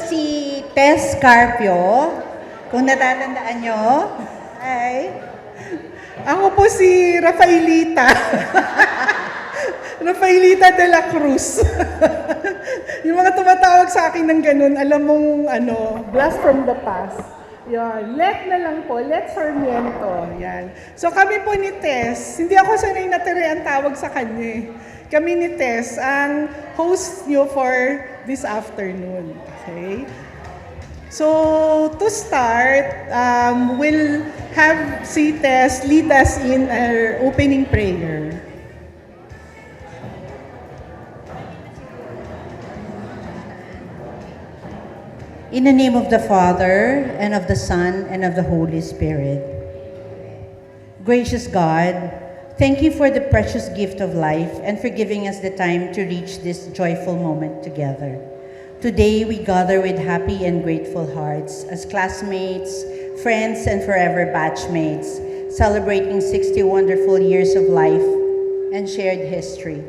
si Tess Carpio, kung natatandaan nyo. Hi. Ako po si Rafaelita. Rafaelita de la Cruz. Yung mga tumatawag sa akin ng ganun, alam mong blast from the past. Yan. Let na lang po. Let Sarmiento. Yan. So kami po ni Tess, hindi ako sanay na Tere ang tawag sa kanya. Kami ni Tess, ang host nyo for this afternoon. Okay? So, to start, we'll have si Tess lead us in our opening prayer. In the name of the Father, and of the Son, and of the Holy Spirit. Gracious God, thank you for the precious gift of life and for giving us the time to reach this joyful moment together. Today, we gather with happy and grateful hearts as classmates, friends, and forever batchmates, celebrating 60 wonderful years of life and shared history.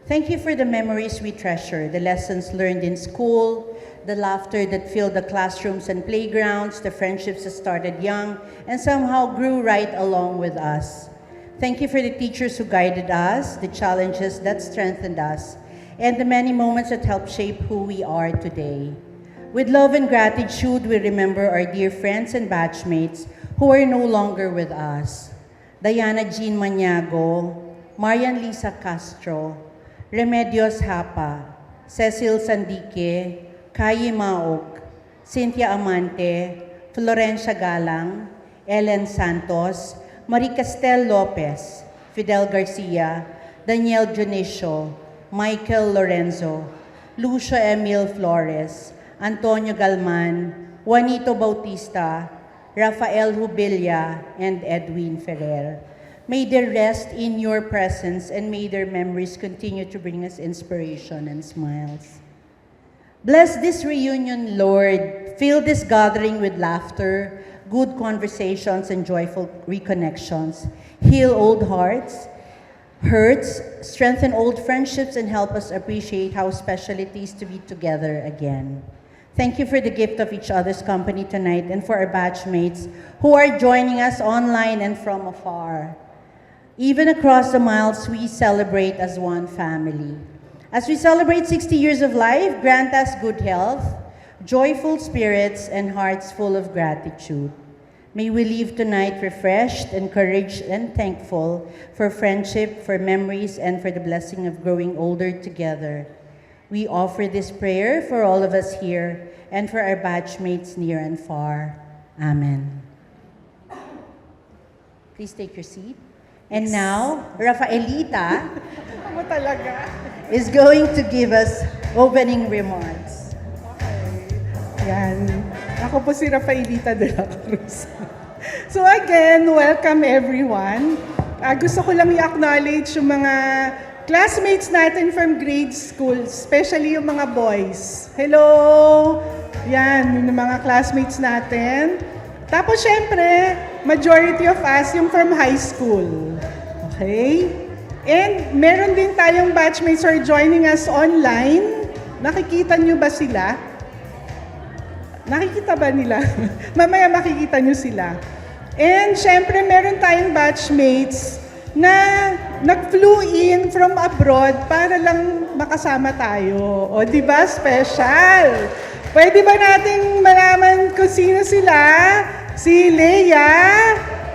Thank you for the memories we treasure, the lessons learned in school, the laughter that filled the classrooms and playgrounds, the friendships that started young and somehow grew right along with us. Thank you for the teachers who guided us, the challenges that strengthened us, and the many moments that helped shape who we are today. With love and gratitude, we remember our dear friends and batchmates who are no longer with us. Diana Jean Maniago, Marian Lisa Castro, Remedios Hapa, Cecil Sandique, Kayi Maog, Cynthia Amante, Florencia Galang, Ellen Santos, Marie Castel Lopez, Fidel Garcia, Daniel Junicio, Michael Lorenzo, Lucio Emil Flores, Antonio Galman, Juanito Bautista, Rafael Hubilla, and Edwin Ferrer. May they rest in your presence and may their memories continue to bring us inspiration and smiles. Bless this reunion, Lord. Fill this gathering with laughter, good conversations, and joyful reconnections. Heal old hearts, hurts, strengthen old friendships, and help us appreciate how special it is to be together again. Thank you for the gift of each other's company tonight and for our batchmates who are joining us online and from afar. Even across the miles, we celebrate as one family. As we celebrate 60 years of life, grant us good health, joyful spirits, and hearts full of gratitude. May we leave tonight refreshed, encouraged, and thankful for friendship, for memories, and for the blessing of growing older together. We offer this prayer for all of us here and for our batchmates near and far. Amen. Please take your seat. And now, Rafaelita Ano talaga? is going to give us opening remarks. Okay. Yan. Ako po si Rafaelita de la Cruz. So again, welcome everyone. Gusto ko lang i-acknowledge yung mga classmates natin from grade school, especially yung mga boys. Hello! Yan, yung mga classmates natin. Tapos syempre, majority of us yung from high school. Okay? And meron din tayong batchmates who are joining us online. Nakikita nyo ba sila? Nakikita ba nila? Mamaya makikita nyo sila. And syempre, meron tayong batchmates na nag-flew in from abroad para lang makasama tayo. O, di ba? Special! Pwede ba nating malaman kung sino sila? Si Leia,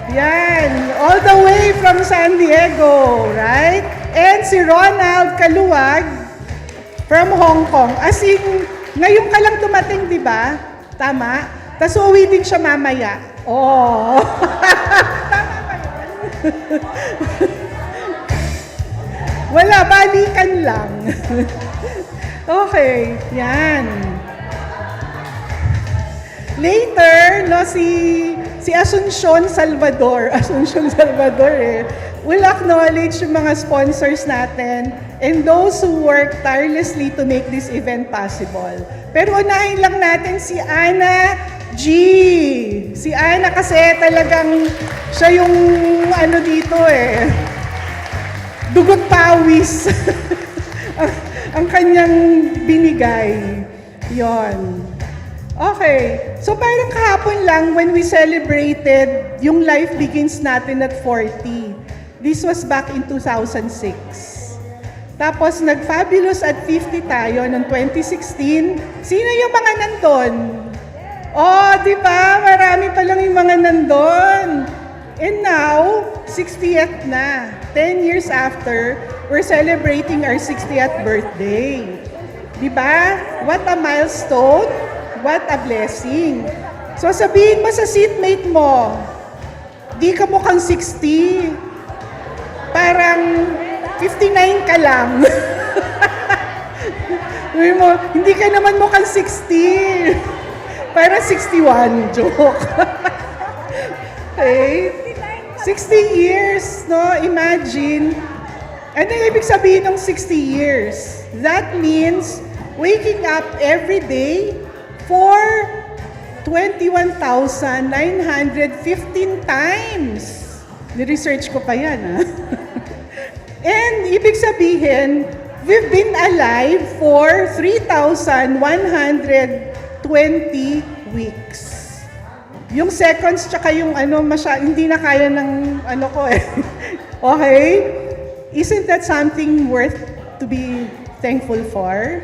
yan, all the way from San Diego, right? And si Ronald Kaluwag from Hong Kong. As in, ngayon ka lang dumating, di ba? Tama? Tapos uwi din siya mamaya. Oh. Tama ba yun? Wala, balikan lang. Okay, yan. Later, no, si Asuncion Salvador, will acknowledge yung mga sponsors natin and those who work tirelessly to make this event possible. Pero unahin lang natin si Ana G. Si Ana kasi talagang siya yung dito dugot pawis ang kanyang binigay. Yon. Okay. So parang kahapon lang when we celebrated yung Life Begins natin at 40. This was back in 2006. Tapos nag-Fabulous at 50 tayo noong 2016. Sino yung mga nandun? Oh, di ba? Marami pa lang yung mga nandun. And now, 60th na. 10 years after, we're celebrating our 60th birthday. Di ba? What a milestone. What a blessing. So sabihin mo sa seatmate mo, di ka mukhang 60. Parang 59 ka lang. Sabi mo, hindi ka naman mukhang 60. Parang 61. Joke. Okay? 60 years, no? Imagine. Ano yung ibig sabihin ng 60 years? That means waking up every day for 21,915 times. Ni-research ko pa yan, ha? And ibig sabihin, we've been alive for 3,120 weeks. Yung seconds tsaka yung hindi na kaya ng ko eh. Okay? Isn't that something worth to be thankful for?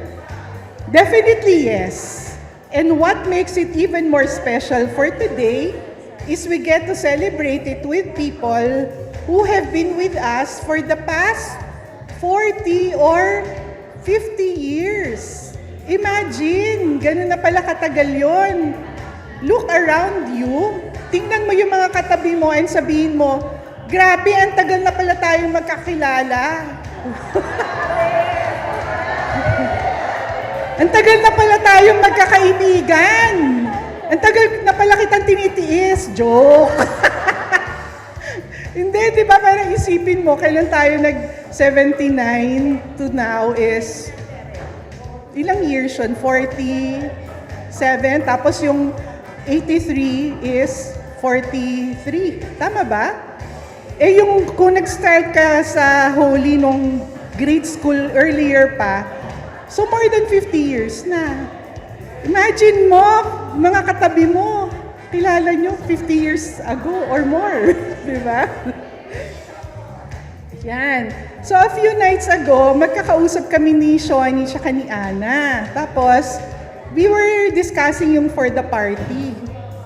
Definitely yes. And what makes it even more special for today is we get to celebrate it with people who have been with us for the past 40 or 50 years. Imagine, ganun na pala katagal yun. Look around you, tingnan mo yung mga katabi mo and sabihin mo, grabe, ang tagal na pala tayong magkakilala. Ang tagal na pala tayong magkakaibigan. Ang tagal na pala kitang tinitiis. Joke. Hindi, di ba? Parang isipin mo, kailan tayo nag-79 to now is, ilang years yun? 47. Tapos yung 83 is 43. Tama ba? Eh yung kung nag-start ka sa Holy nung grade school earlier pa, so more than 50 years na. Imagine mo, mga katabi mo, kilala nyo 50 years ago or more. Di ba? Yan. So a few nights ago, magkakausap kami ni Shoni at ni Ana. Tapos, we were discussing yung for the party.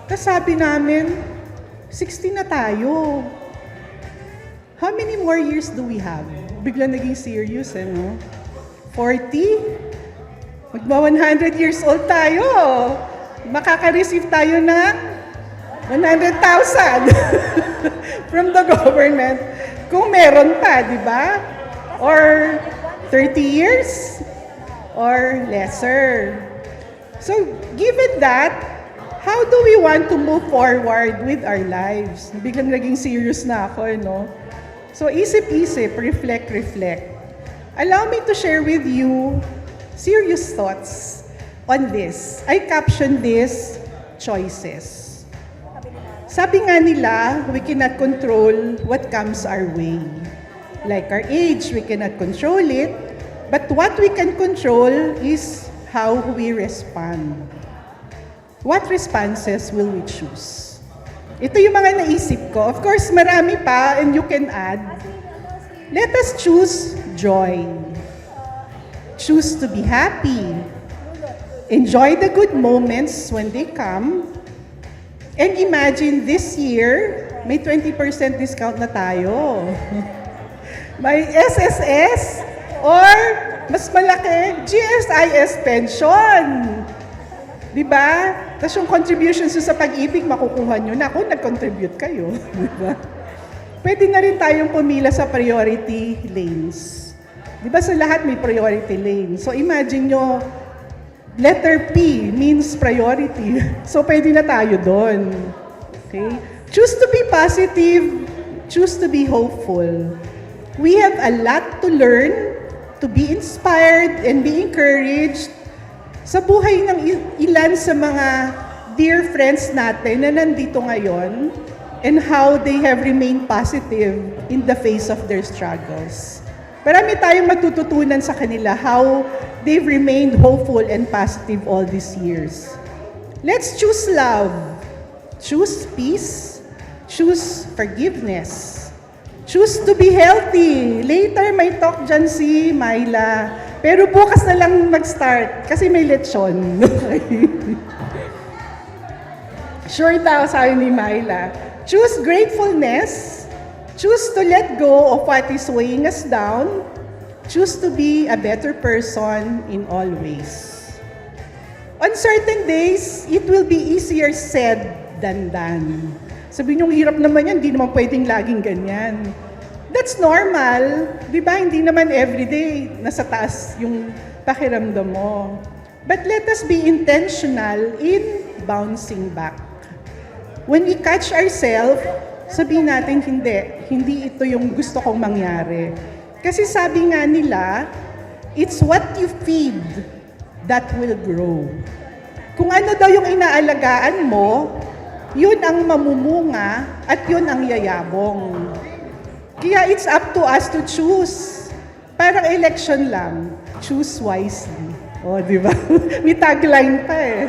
Tapos sabi namin, 60 na tayo. How many more years do we have? Bigla naging serious, no? 40? Magba 100 years old tayo. Makaka-receive tayo ng 100,000 from the government. Kung meron pa, di ba? Or 30 years? Or lesser. So, given that, how do we want to move forward with our lives? Biglang naging serious na ako, no? So, isip-isip, reflect. Allow me to share with you serious thoughts on this. I captioned this, choices. Sabi nga nila, we cannot control what comes our way. Like our age, we cannot control it. But what we can control is how we respond. What responses will we choose? Ito yung mga naisip ko. Of course, marami pa and you can add. Let us choose joy. Choose to be happy. Enjoy the good moments when they come. And imagine this year, may 20% discount na tayo. May SSS or mas malaki, GSIS pension. Diba? Tapos yung contributions sa pag-ibig, makukuha nyo na kung nag-contribute kayo. Diba? Pwede na rin tayong pumila sa priority lanes. Diba sa lahat may priority lane? So imagine nyo, letter P means priority. So pwede na tayo doon. Okay? Choose to be positive. Choose to be hopeful. We have a lot to learn, to be inspired and be encouraged sa buhay ng ilan sa mga dear friends natin na nandito ngayon and how they have remained positive in the face of their struggles. Marami tayong matututunan sa kanila how they've remained hopeful and positive all these years. Let's choose love, choose peace, choose forgiveness, choose to be healthy. Later, may talk dyan si Myla. Pero bukas na lang mag-start kasi may lechon. Sure daw, sabi ni Myla. Choose gratefulness. Choose to let go of what is weighing us down. Choose to be a better person in all ways. On certain days, it will be easier said than done. Sabi niyo, hirap naman yan, hindi naman pwedeng laging ganyan. That's normal. Di ba? Hindi naman everyday nasa taas yung pakiramdam mo. But let us be intentional in bouncing back. When we catch ourselves, sabihin natin, hindi ito yung gusto kong mangyari. Kasi sabi nga nila, it's what you feed that will grow. Kung ano daw yung inaalagaan mo, yun ang mamumunga at yun ang yayabong. Kaya it's up to us to choose. Parang election lang. Choose wisely. O, di ba? May tagline pa eh.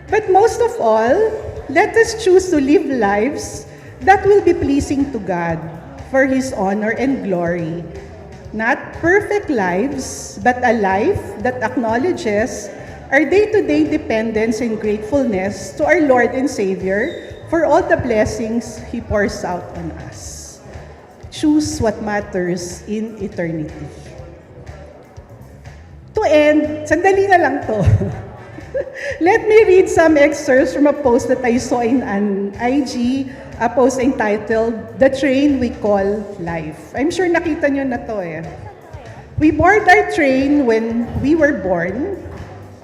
But most of all, let us choose to live lives that will be pleasing to God for His honor and glory. Not perfect lives, but a life that acknowledges our day-to-day dependence and gratefulness to our Lord and Savior for all the blessings He pours out on us. Choose what matters in eternity. To end, sandali na lang to. Let me read some excerpts from a post that I saw in an IG, a post entitled, "The Train We Call Life." I'm sure nakita nyo na to eh. We board our train when we were born.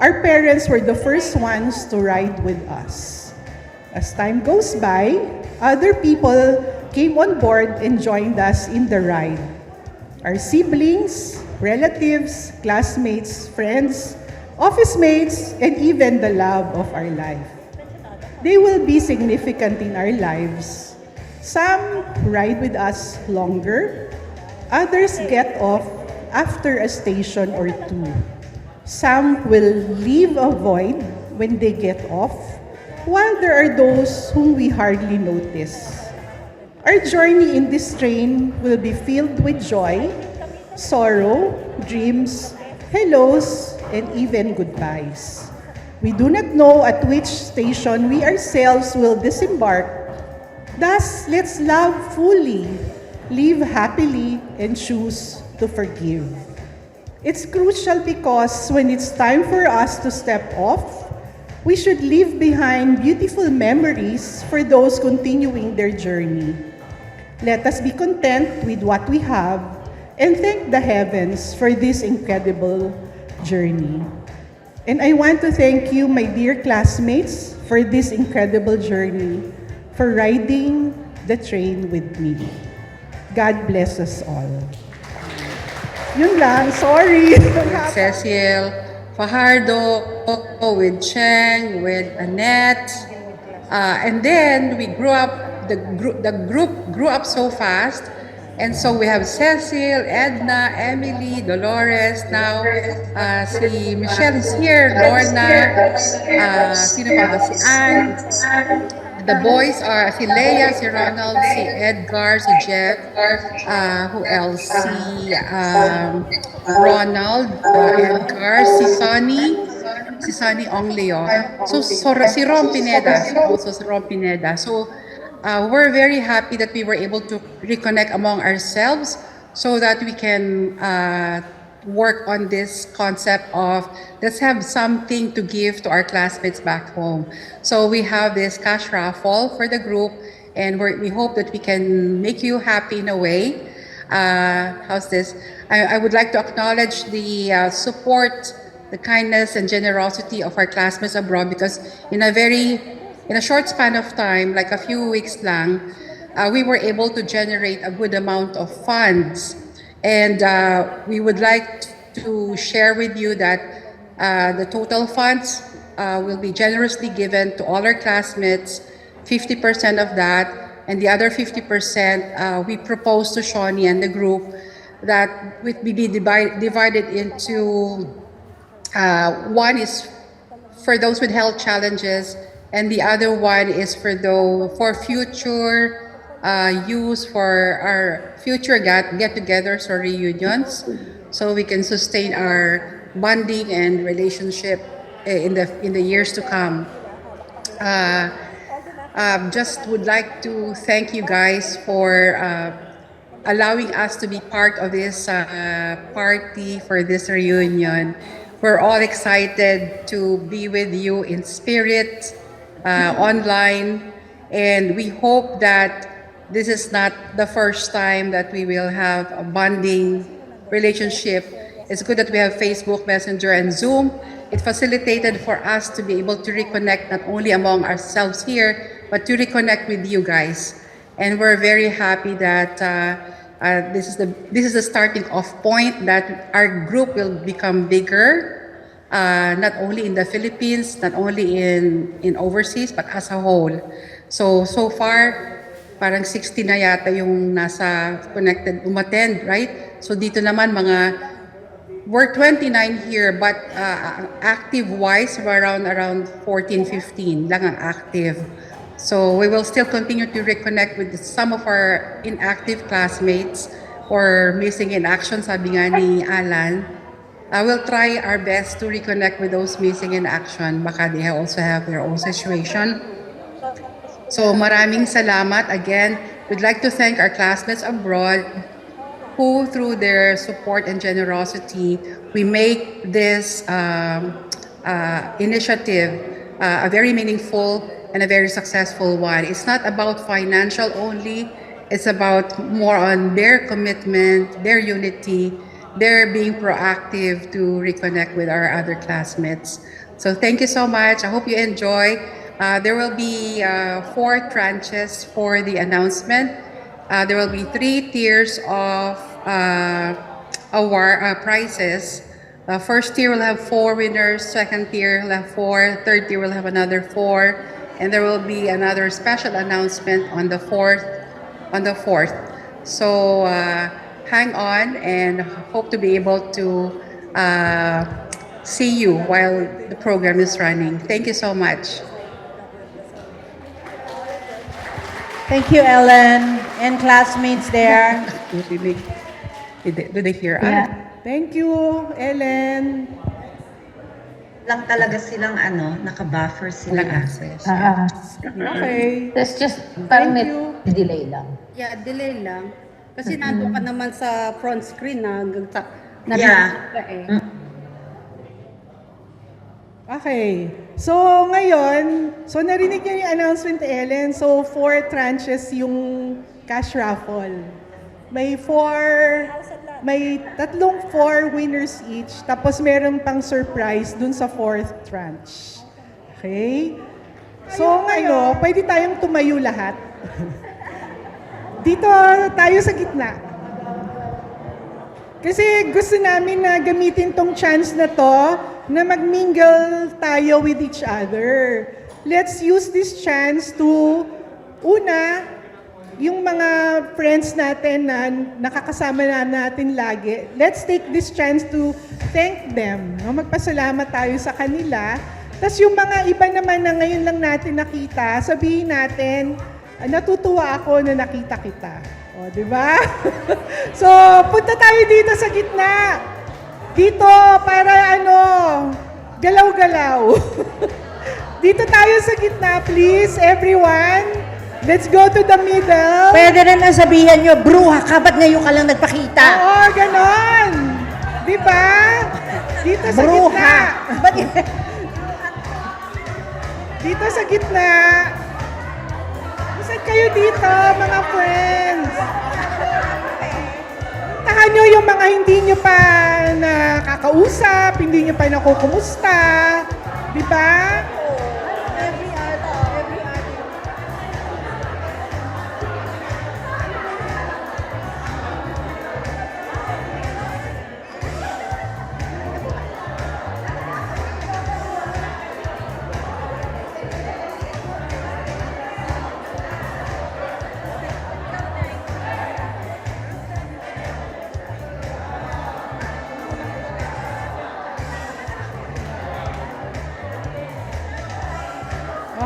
Our parents were the first ones to ride with us. As time goes by, other people came on board and joined us in the ride. Our siblings, relatives, classmates, friends, office mates, and even the love of our life. They will be significant in our lives. Some ride with us longer, others get off after a station or two. Some will leave a void when they get off, while there are those whom we hardly notice. Our journey in this train will be filled with joy, sorrow, dreams, hellos, and even goodbyes. We do not know at which station we ourselves will disembark. Thus, let's love fully, live happily, and choose to forgive. It's crucial because when it's time for us to step off, we should leave behind beautiful memories for those continuing their journey. Let us be content with what we have and thank the heavens for this incredible journey. And I want to thank you, my dear classmates, for this incredible journey, for riding the train with me. God bless us all. Yun lang, sorry. Cecil, Fajardo, with Cheng, with Annette. And then we grew up, the group grew up so fast. And so we have Cecil, Edna, Emily, Dolores, now si Michelle is here, Lorna, sino pa ba si Anne. The boys are si Leia, si Ronald, si Edgar, si Jeff, who else? Si Ronald, Edgar, si Sonny Ong Leo. So si Rom Pineda, also si Rom Pineda. So we're very happy that we were able to reconnect among ourselves so that we can work on this concept of let's have something to give to our classmates back home. So we have this cash raffle for the group, and we hope that we can make you happy in a way. How's this? I would like to acknowledge the support, the kindness and generosity of our classmates abroad, because in a short span of time, like a few weeks lang, we were able to generate a good amount of funds. And we would like to share with you that the total funds will be generously given to all our classmates, 50% of that, and the other 50% we propose to Shawnee and the group that would be divided into one is for those with health challenges, and the other one is for future use for our future get-togethers or reunions, so we can sustain our bonding and relationship in the years to come. Just would like to thank you guys for allowing us to be part of this party for this reunion. We're all excited to be with you in spirit, online, and we hope that this is not the first time that we will have a bonding relationship. It's good that we have Facebook Messenger and Zoom. It facilitated for us to be able to reconnect not only among ourselves here, but to reconnect with you guys. And we're very happy that this is the starting off point, that our group will become bigger, not only in the Philippines, not only in overseas, but as a whole. So far, parang 60 na yata yung nasa connected, umattend, right? So dito naman we're 29 here, but active-wise, we're around 14, 15 lang ang active. So we will still continue to reconnect with some of our inactive classmates or missing in action, sabi nga ni Alan. We'll try our best to reconnect with those missing in action. Baka they also have their own situation. So maraming salamat. Again, we'd like to thank our classmates abroad who, through their support and generosity, we make this initiative a very meaningful and a very successful one. It's not about financial only. It's about more on their commitment, their unity, their being proactive to reconnect with our other classmates. So thank you so much. I hope you enjoy. There will be 4 tranches for the announcement. There will be 3 tiers of prizes. First tier will have 4 winners, second tier will have 4, third tier will have another 4, and there will be another special announcement on the 4th. So hang on, and hope to be able to see you while the program is running. Thank you so much. Thank you, Ellen, and classmates there. Do they hear us? Yeah. Thank you, Ellen. Lang talaga silang naka-buffer sila. Walang access. Okay. It's just parang Thank may you. delay lang. Yeah, delay lang. Kasi nandun ka naman sa front screen na Yeah. Okay. So, ngayon, narinig niyo yung announcement ni Ellen. So, 4 tranches yung cash raffle. May 3 winners each. Tapos meron pang surprise dun sa 4th tranche. Okay? So, ngayon, pwede tayong tumayo lahat. Dito tayo sa gitna. Kasi gusto namin na gamitin tong chance na to na mag-mingle tayo with each other. Let's use this chance to, una, yung mga friends natin na nakakasama natin lagi, let's take this chance to thank them. No? Magpasalamat tayo sa kanila. Tapos yung mga iba naman na ngayon lang natin nakita, sabihin natin, natutuwa ako na nakita kita. O, di ba? So, punta tayo dito sa gitna. Dito, para galaw-galaw. Dito tayo sa gitna, please, everyone. Let's go to the middle. Pwede rin na sabihan nyo, bruha ka, ba't ngayon ka lang nagpakita? Oo, ganon. Di ba? Dito sa Bruha. gitna. Ba't Dito sa gitna. Saan kayo dito, mga friends? Tahan nyo yung mga hindi nyo pa nakakausap, hindi nyo pa nakukumusta. Di ba?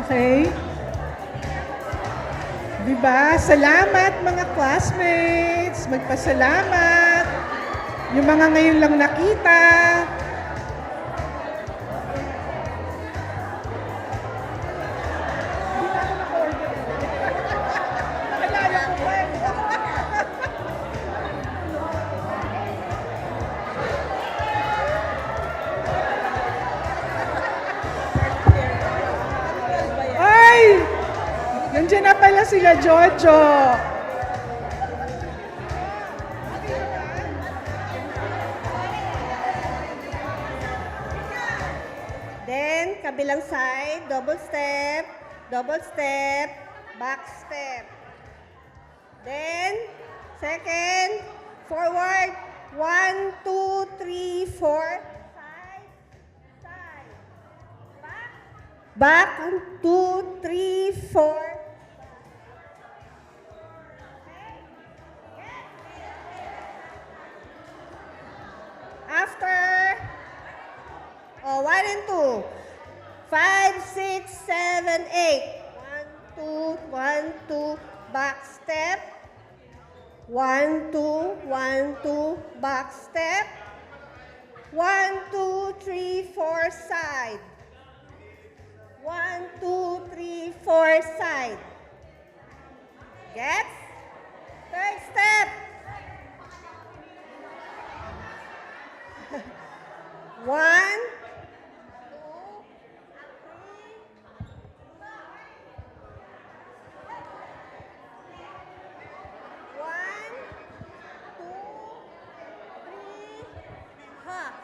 Okay? Diba? Salamat mga classmates. Magpasalamat. Yung mga ngayon lang nakita. Naalala ko pa eh. Ay! Nandiyan na pala sila Jojo. Then, kabilang side, double step, back step. Then, second, forward, 1, 2, 3, 4, side, side. Back, 2, 3, 4. After, 1 and 2. 5, 6, 7, 8. 1, 2, back step. 1, 2, 1, 2, back step. 1, 2, 3, 4, side. 1, 2, 3, 4, side. Gets? Third step. 1, 2, 3, ha.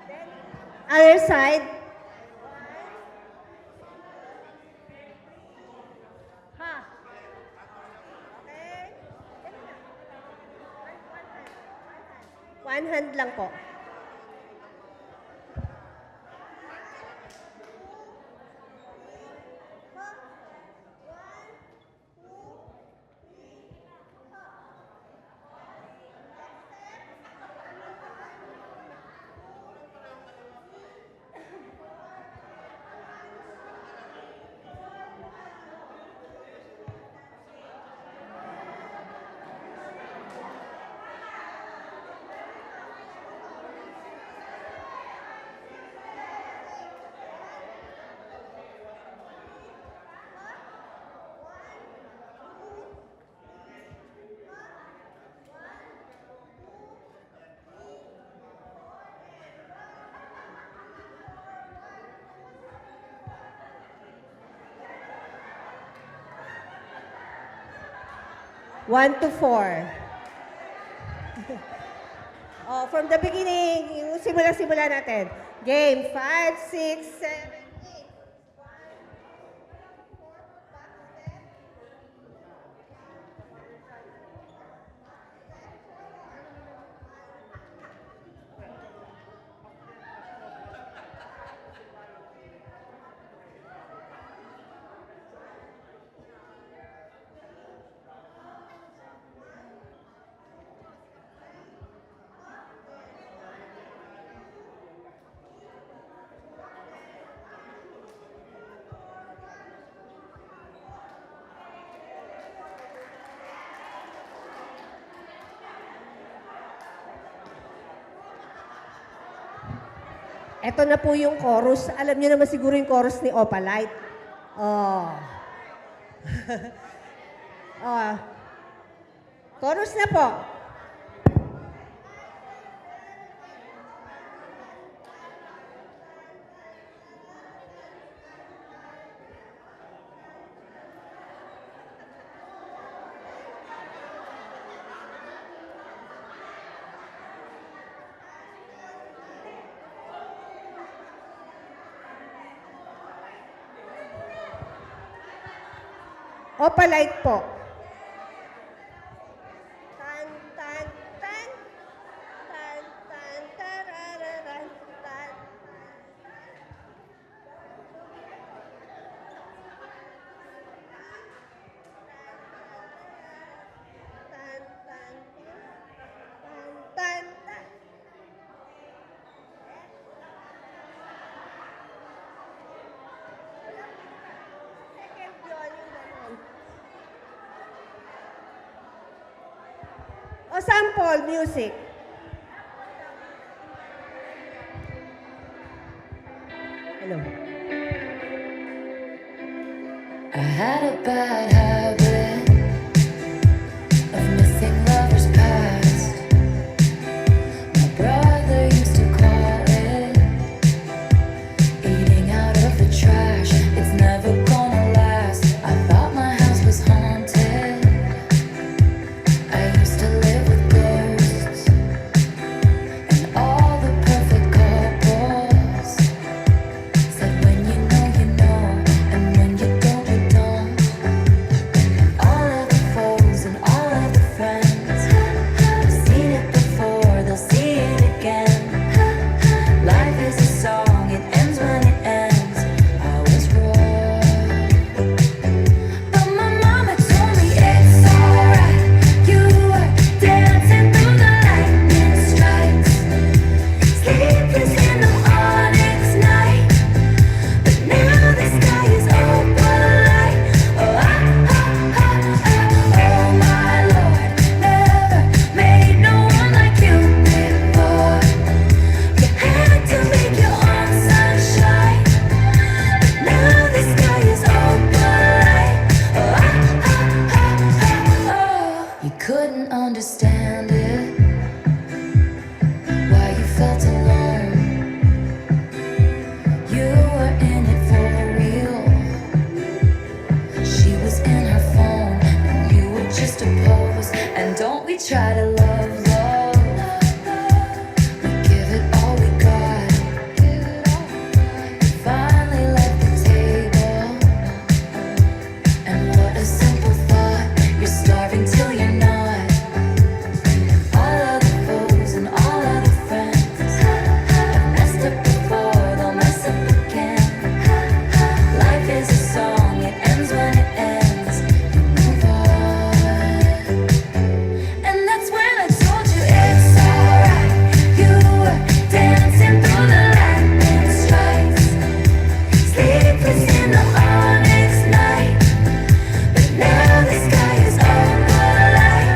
Then, other side. Ha. Okay. One hand lang po. One to 4. Oh, from the beginning, yung simula natin. Game, 5, 6, 7, 8. Ito na po yung chorus. Alam niyo naman siguro yung chorus ni Opalite. Oh. Oh. Chorus na po. Opalite po. Tan, tan, tan. Tan, tan, tarararan, tan. Tan, tan, tan, tan, tan. O sample music. Hello. I had a bad habit of missing lovers past. My brother used to call it eating out of the trash. It's never gonna last. I thought my house was haunted. I used to live with ghosts and all the perfect couples said when you know, and when you don't, you don't. All of the foes and all of the friends have seen it before, they'll see it again. Life is a song, it ends when it ends. I was wrong, but my mama told me it's alright. You were dancing through the lightning strikes, sleepless in the onyx night. But now the sky is open light. Oh, oh my Lord, never made no one like you before. You had to make your own sunshine. But now the sky is open light. Oh, you couldn't understand it, why you felt alone. You were in it for real. She was in her phone, and you were just a pose. And don't we try to love, love? We give it all we got. You finally left the table, and what a simple thought. You're starving till you're not. All of the foes and all of the friends have messed up before, they'll mess up again. Life is a song, it ends when it ends. You move on. And that's when I told you it's alright. You were dancing through the lightning strikes, sleepless in the onyx night. But now the sky is open light.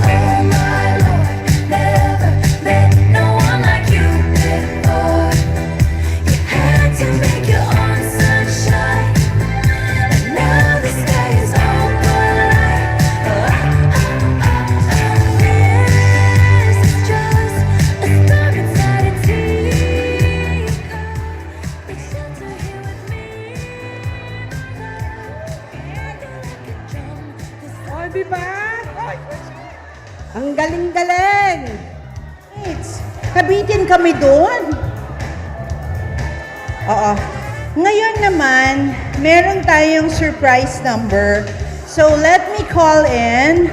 Oh my Lord, never met no one like you before. You had to make your own sunshine. And now the sky is open light. This is just a storm inside a teacup. Take shelter here with me. O, di ba? Ay, Ang galing-galing. Mates, kabitin kami doon. Oo. Ngayon naman, meron tayong surprise number. So let me call in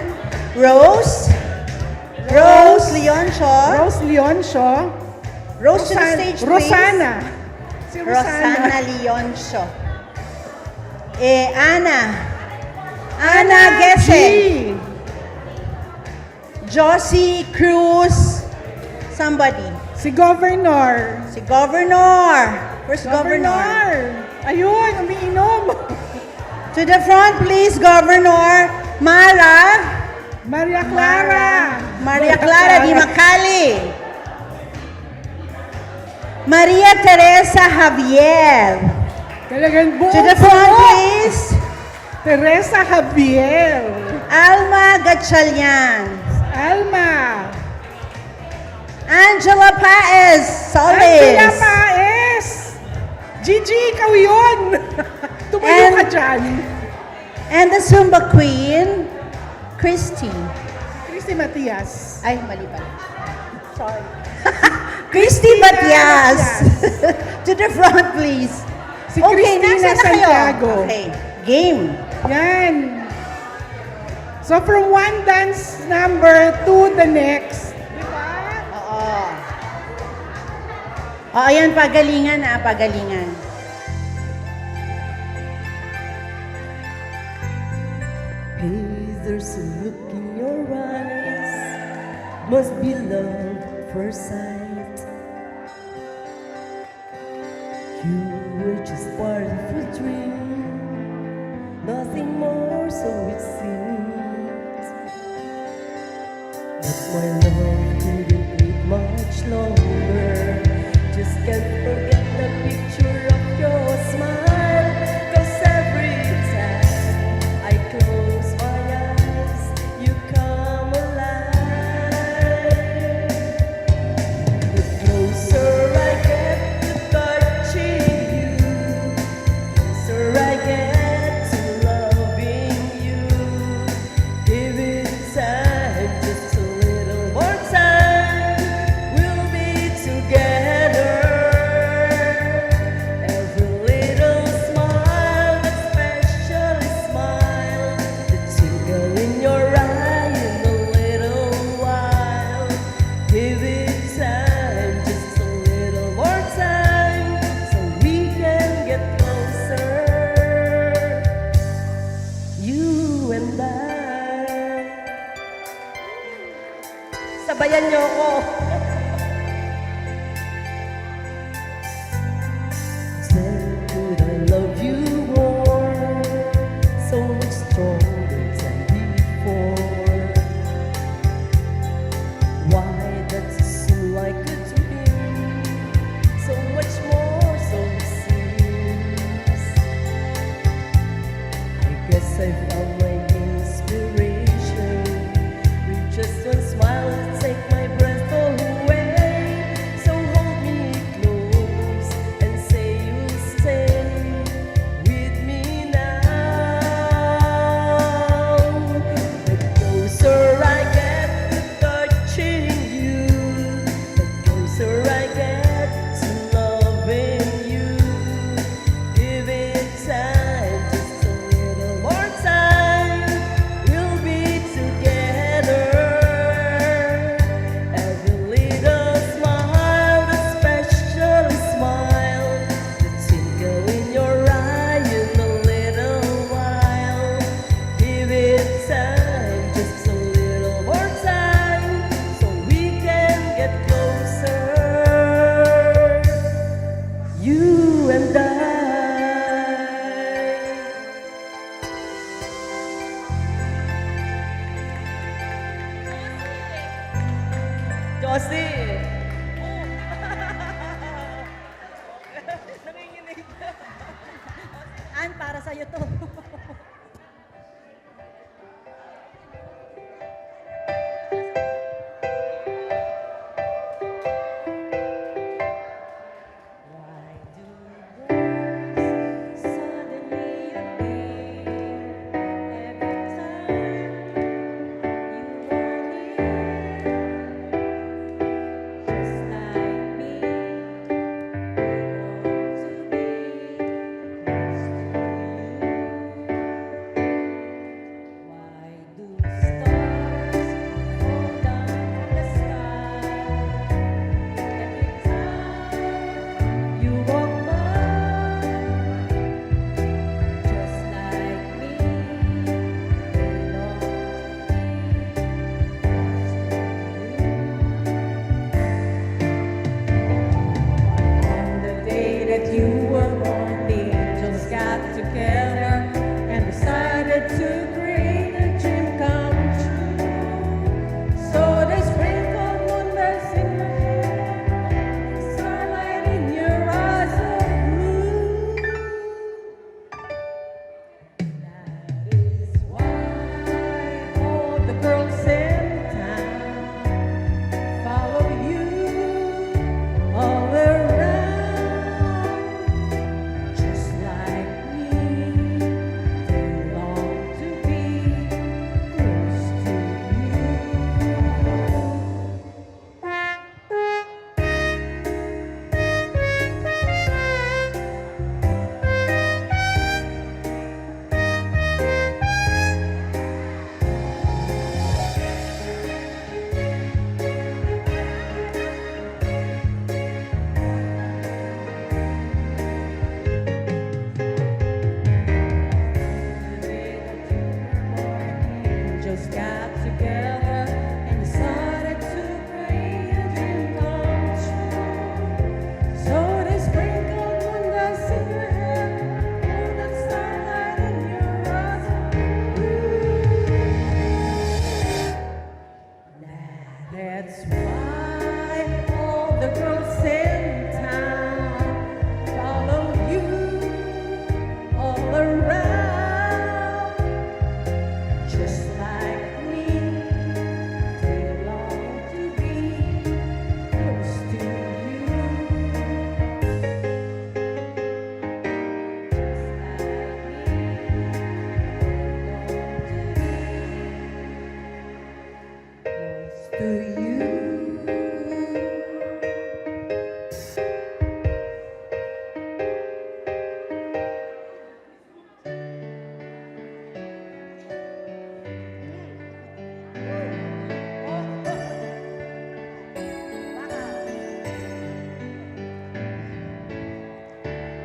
Rose. Rose Leoncio. Rose Leoncio. Rose to the stage, please. Rosana. Si Rosana Rosana. Leoncio. Ana. Ana Gese. G. Josie Cruz. Somebody. Si Governor. Si Governor. Where's Governor? Governor. Ayun, umiinom. To the front, please, Governor. Mara. Maria Clara. Maria Clara Di Macali. Maria Teresa Javier. Talagang buong To the front, buo. please. Teresa Javier. Alma Gatchalian. Alma. Angela Paez Solis. Angela Paez. Gigi, ikaw yun. Tumayo And- ka dyan. And the Zumba Queen, Christy. Christy Matias. Ay, mali pala. Sorry. Christy Matias. To the front, please. Si Christina nasaan na kayo? Santiago. Okay, game. Yan. So from one dance number to the next. Diba? Oo. O, ayan, pagalingan pagalingan. Hey, there's a look in your eyes, must be love at first sight. You were just part of a dream, nothing more, so it seems. get to loving you. Give it time, just a little more time. We'll be together. Every little smile, that special smile, the twinkle in your eye in a little while. Give it time, just a little more time, so we can get closer. You and I. Sabayan niyo ako. Then could I love you more, so much stronger than before? Why does it seem like a dream? So much more, so it seems. I guess I found my inspiration with just one smile to take my breath away. So hold me close and say you'll stay with me now. The closer I get to touching you, the closer I get to loving you. Give it time, just a little more time. We'll be together. Every little smile, the special smile, the twinkle in your eye in a little while. Give it time, just a little more time, so we can get closer. You and I. Josie! Nanginginig. Ann, para sa'yo to. Why do birds suddenly appear every time you are here? Just like me, they long to be close to you. to you.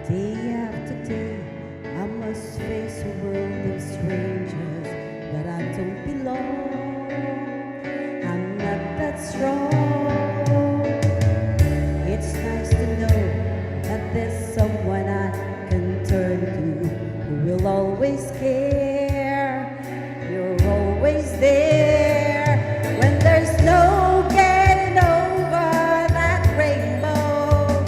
Day after day, I must face a world of strangers, but I don't belong. I'm not that strong. It's nice to know that there's someone I can turn to who will always care. You're always there when there's no getting over that rainbow.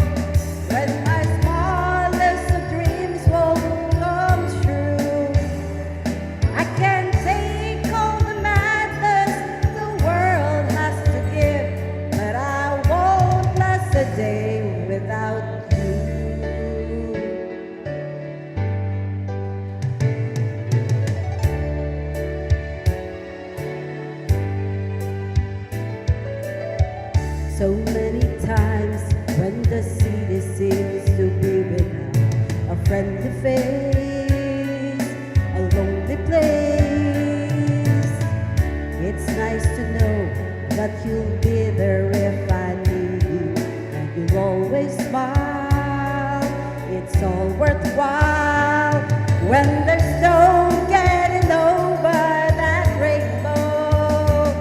When my smallest of dreams won't come true, I can take all the madness the world has to give, but I won't last a day without you. So many times when the city seems to be without a friendly face, a lonely place, it's nice to know that you'll be there if I need you, and you'll always smile. It's all worthwhile when there's no getting over that rainbow.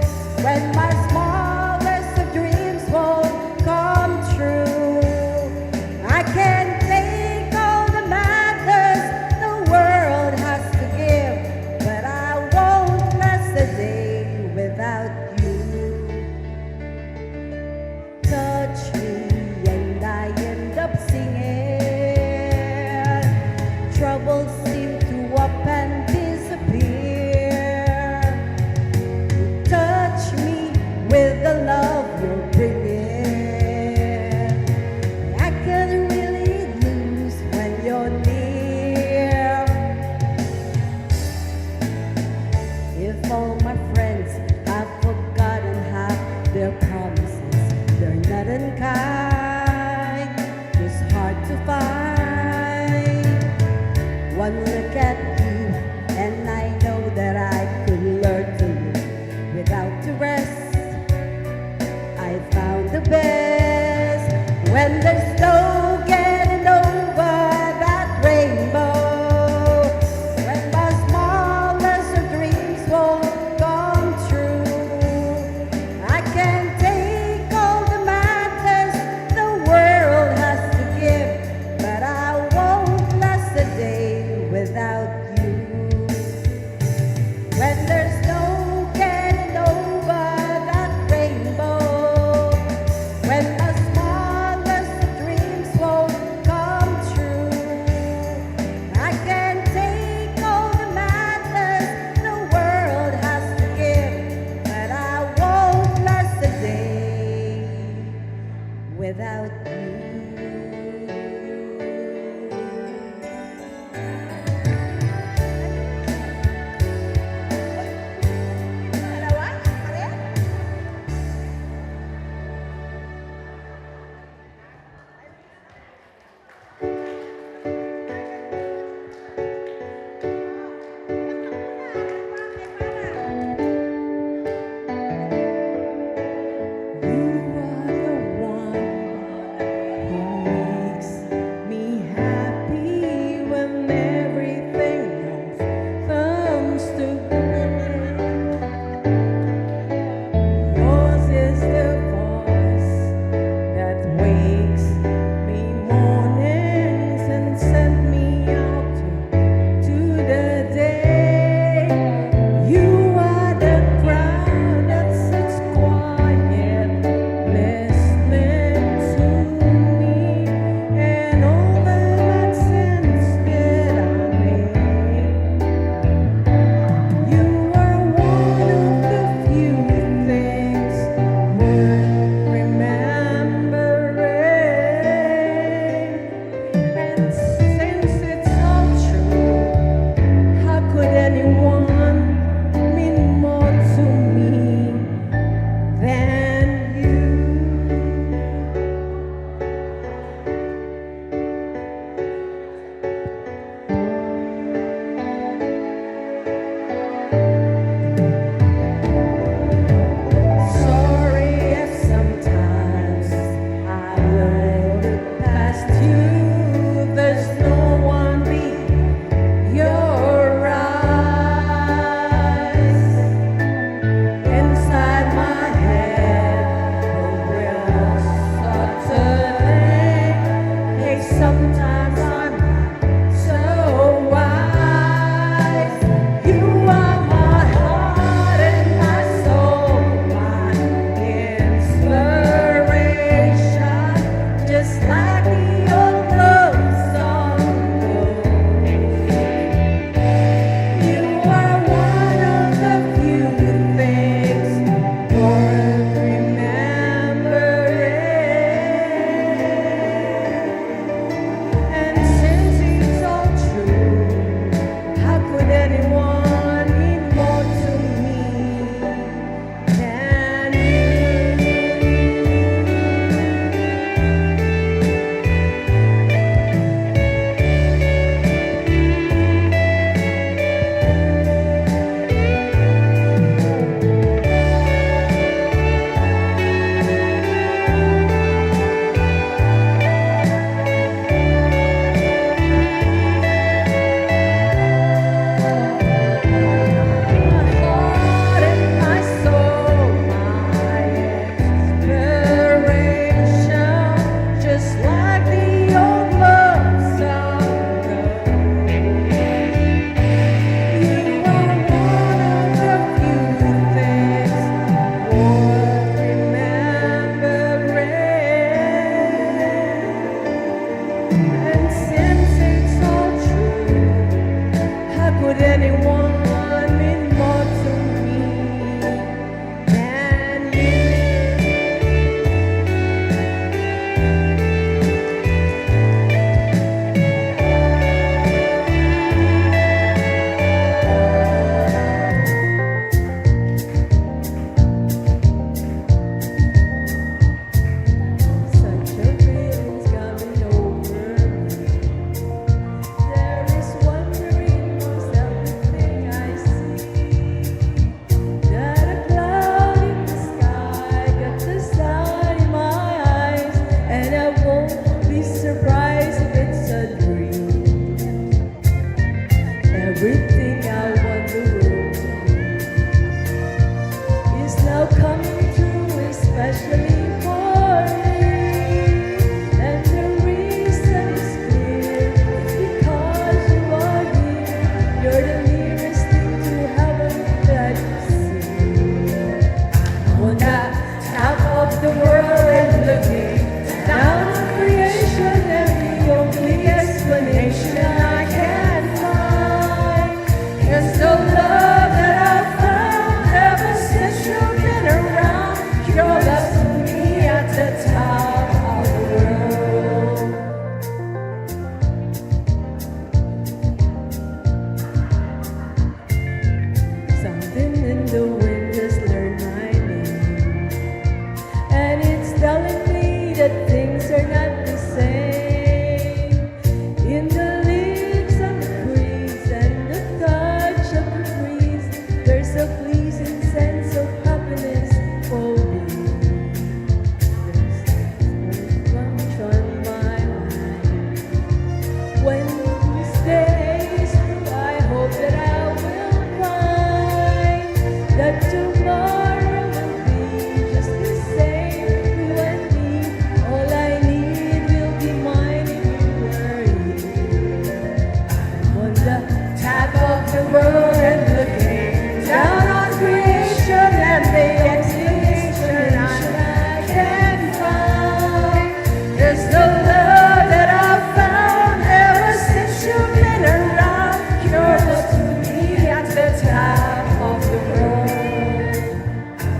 When my smallest of dreams won't come true, I can take all the madness the world has to give, but I won't last a day without you. Touch me and I end up singing. Troubles seem to up and disappear. Touch me with the love you're bringing. I can really lose when you're near. If all my friends have forgotten half their promises, they're not unkind, just hard to find. One look at you and I know that I could learn to live without the rest. I found the best when there's no getting over that rainbow. When my smallest of dreams won't come true, I can take all the madness the world has to give, but I won't last a day without you. could anyone mean more to me than you? Such a feeling's coming over me. There is wonder in most everything I see. Got a cloud in the sky, got the sun in my eyes, and I won't be surprised if it's a dream. Everything I want the world to be is now coming true, especially for me. And the reason is clear, it's because you are here. You're the nearest thing to heaven that you see. On the top of the world and looking down on creation, and the only explanation I can find is the love that I've found ever since you've been around. Your love to me at the top of the world. Something in the wind has learned my name, and it's telling me that things are not the same. In the leaves of the trees and the touch of the breeze, there's a pleasing sense of happiness for me. There's no bunch on my mind. When this day is through, I hope that I will find that tomorrow will be just the same. You and me, all I need will be mine if you are here. I'm on the top of the world and looking down on creation, and the explanation I can find is the love that I've found ever since you've been around. Your love to me at the top of the world.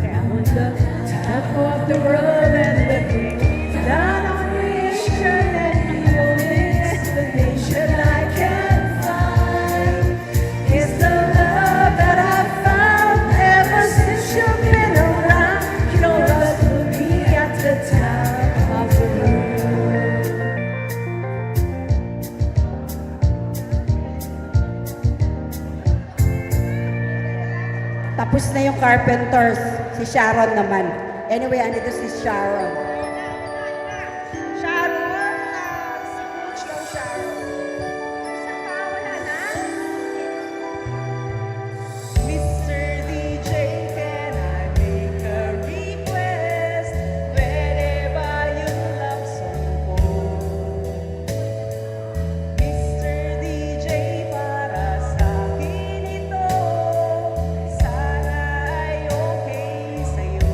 I'm on the top of the world and looking down on creation, and the only explanation I can find is the love that I've found ever since you've been around. Your love to me at the top of the world. Tapos na yung Carpenters. Si Sharon naman. Anyway, andito si Sharon. Sharon, si Coach daw Sharon. Isa pa, wala na? Mr. DJ, can I make a request? Pwede ba yung love song ko? Mr. DJ, para sa akin ito. Sana ay okay sa'yo.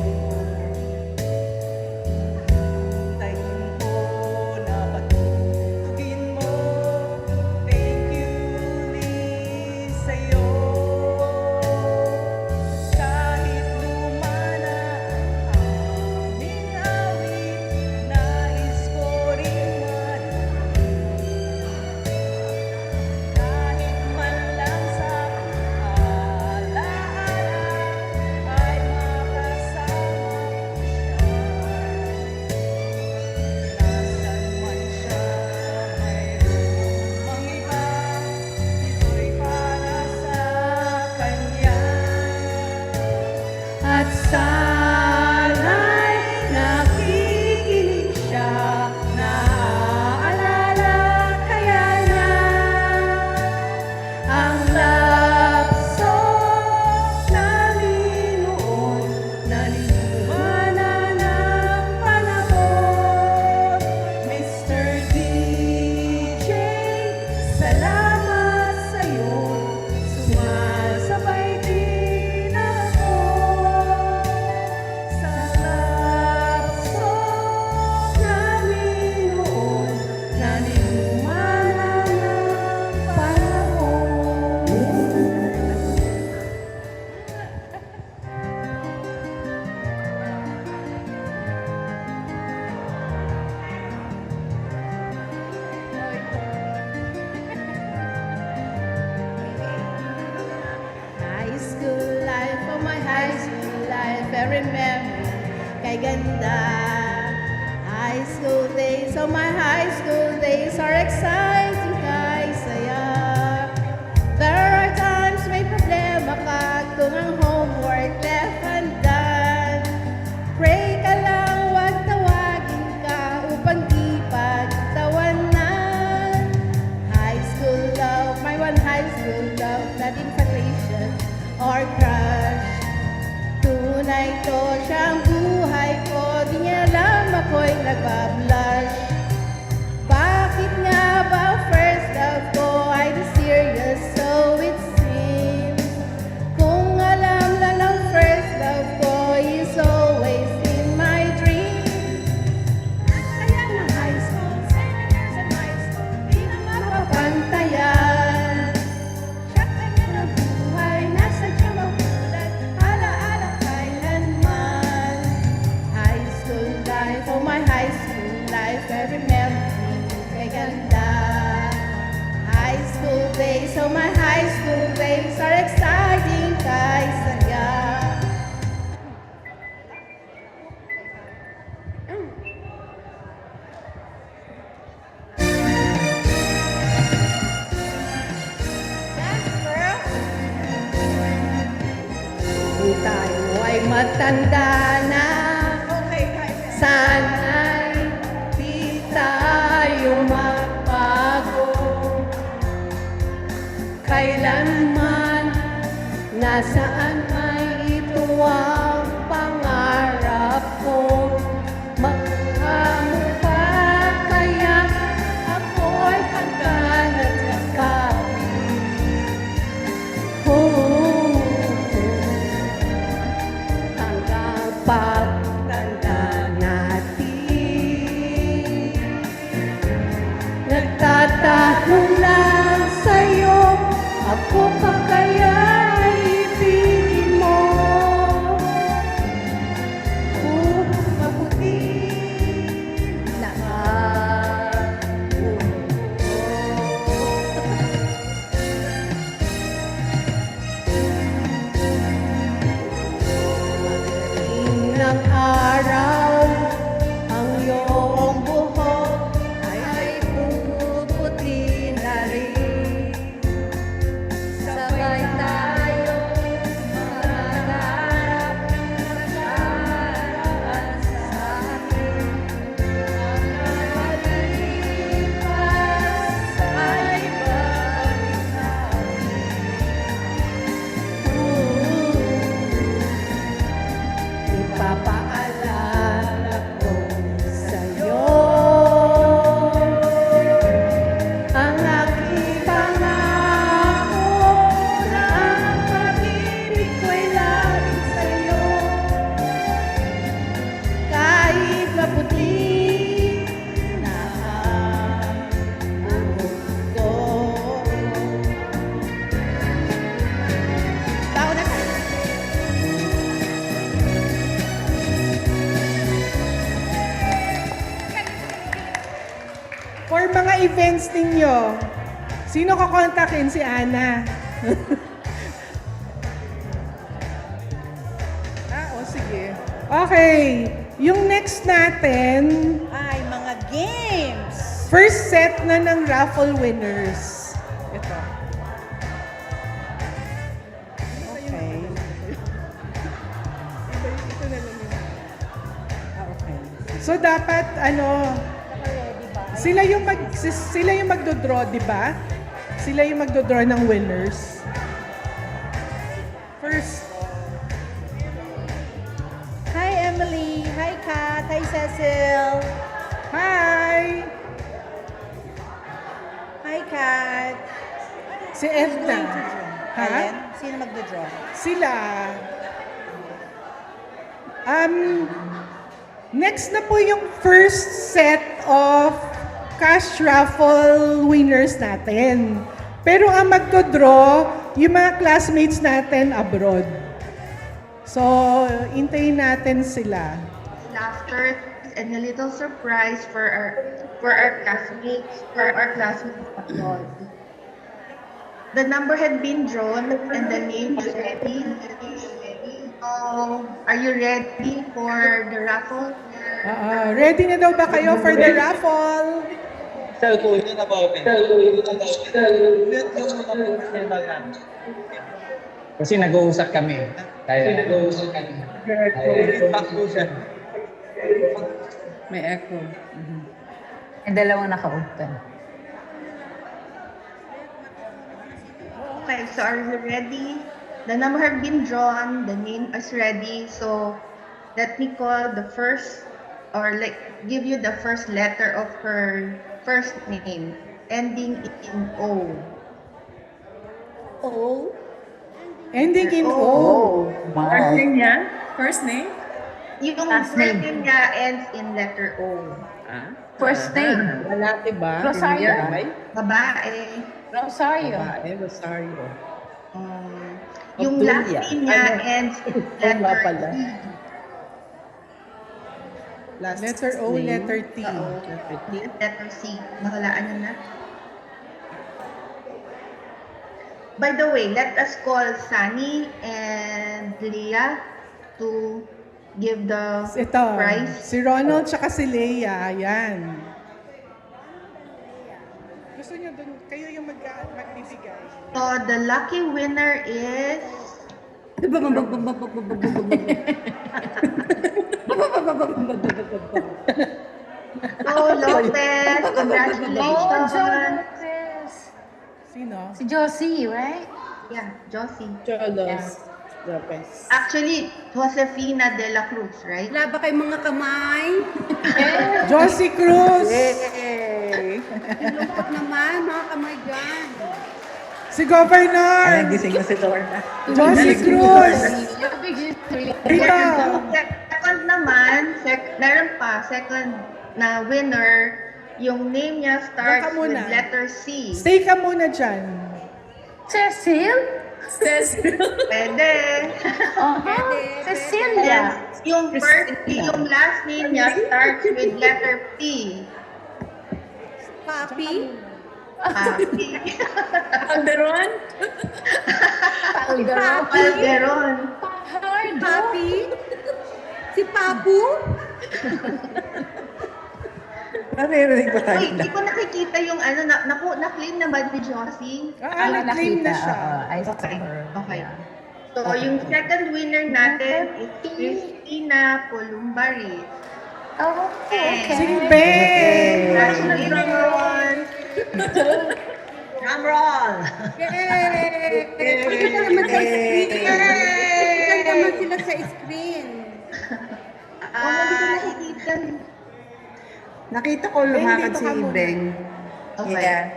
every memory kay ganda. High school days, so my high school days are exciting kay saya. There are times may problema ka kung ang homework left undone. Pray ka lang, wag tawagin ka upang di pagtawanan. High school love, my one high school love, not infatuation or crush. Tunay to siyang buhay ko, di niya alam ako'y nagbablush. Bakit nga ba ang first love ko ay di serious, so it seems. Kung alam lang ng first love ko is always in my dreams. Kaya ng high school, 7 years in high school, di na mapapantayan. Siya kanya ng buhay, nasa siya magulat, alaala kailanman. High school life, oh my high school life, every memory kay ganda. High school days, oh my high school days are exciting kay saya. Dance, girl. Kung tayo ay matanda na, sana'y di tayo magbago. Kailanman, nasaan may ito ang pangarap ko. Magkamukha kaya ako'y handa na yakapin. Hanggang pagtanda natin, nagtatanong lang sa'yo, ako pa kaya ibigin mo? Kung mabuti na ako. Ng araw, ang iyong buhok ay puputi na rin. Sabay tayo mangarap na nakaraan sa atin. Ang nakalipas ay balik natin. Ipapaalala ko sa'yo ang aking pangako na ang pag-ibig ko'y laging sa'yo. Kahit maputi na ang mundo. Tao na tayo. For mga events ninyo, sino kakontakin si Ana? Sige. Okay, yung next natin, Ay, mga games! first set na ng raffle winners. Ito. Okay. Ito na lang yun. Okay. So dapat sila yung magdo-draw, di ba? Sila yung magdo-draw ng winners. First, Hi Emily, hi Kat, hi Cecil. hi! Hi Kat. Si Edna. Ha? Helen, sino magdodraw? Sila. Next na po yung first set of cash raffle winners natin. Pero ang magdodraw, yung mga classmates natin abroad. So, intayin natin sila. Laughter and a little surprise for our classmates abroad. The number had been drawn and the name was ready. are you ready for the raffle? Ready na daw ba kayo for the raffle? Kasi nag-uusap kami. Kaya May echo. Yung dalawang naka-open. Okay, so are you ready? The number have been drawn, the name is ready. So let me call the first, or like give you the first letter of her first name, ending in O. Ending in O. First name niya? First name? Yung Last first name. name niya ends in letter O. First name. Wala, diba? Rosario. Babae. Rosario. Rosario. Yung last name niya ends in letter T. Letter O, letter T. Letter C. Nakalaan niyo na. By the way, let us call Sunny and Leah to give the Ito, prize. si Ronald tsaka si Leia, yan. Gusto niyo dun, kayo yung magbibigay. So the lucky winner is Oh Lopez. Congratulations. Sino? Si Josie, right? Yeah, Josie. Cholos. Lopez. Actually, Josefina de la Cruz, right? Wala ba kayong mga kamay? Josie Cruz! Lungkot naman, mga kamay dyan. Si Governor! Gising na si Lorna. Josie Cruz! Rita! Second naman, meron pa, second na winner, yung name niya starts Doon ka with muna. letter C. Stay ka muna dyan. Cecil? Pwede. Cecilia. Yung last name niya starts with letter P. Papi? Calderon. Calderon. Calderon. Papi? Si Papu? Naririnig ba tayo Wait, na? hindi ko nakikita yung ano, na-claim na ba ni Josie? Na-claim na siya. I saw her. Okay. So, yung second winner natin is Christina Columbaris. Oh, okay. Si Ben! Congratulations! Drum roll. Yay! Maganda naman sa screen. Maganda naman sila sa screen. Nakikita. Nakita ko lumakad dito si ka muna. Beng. Okay.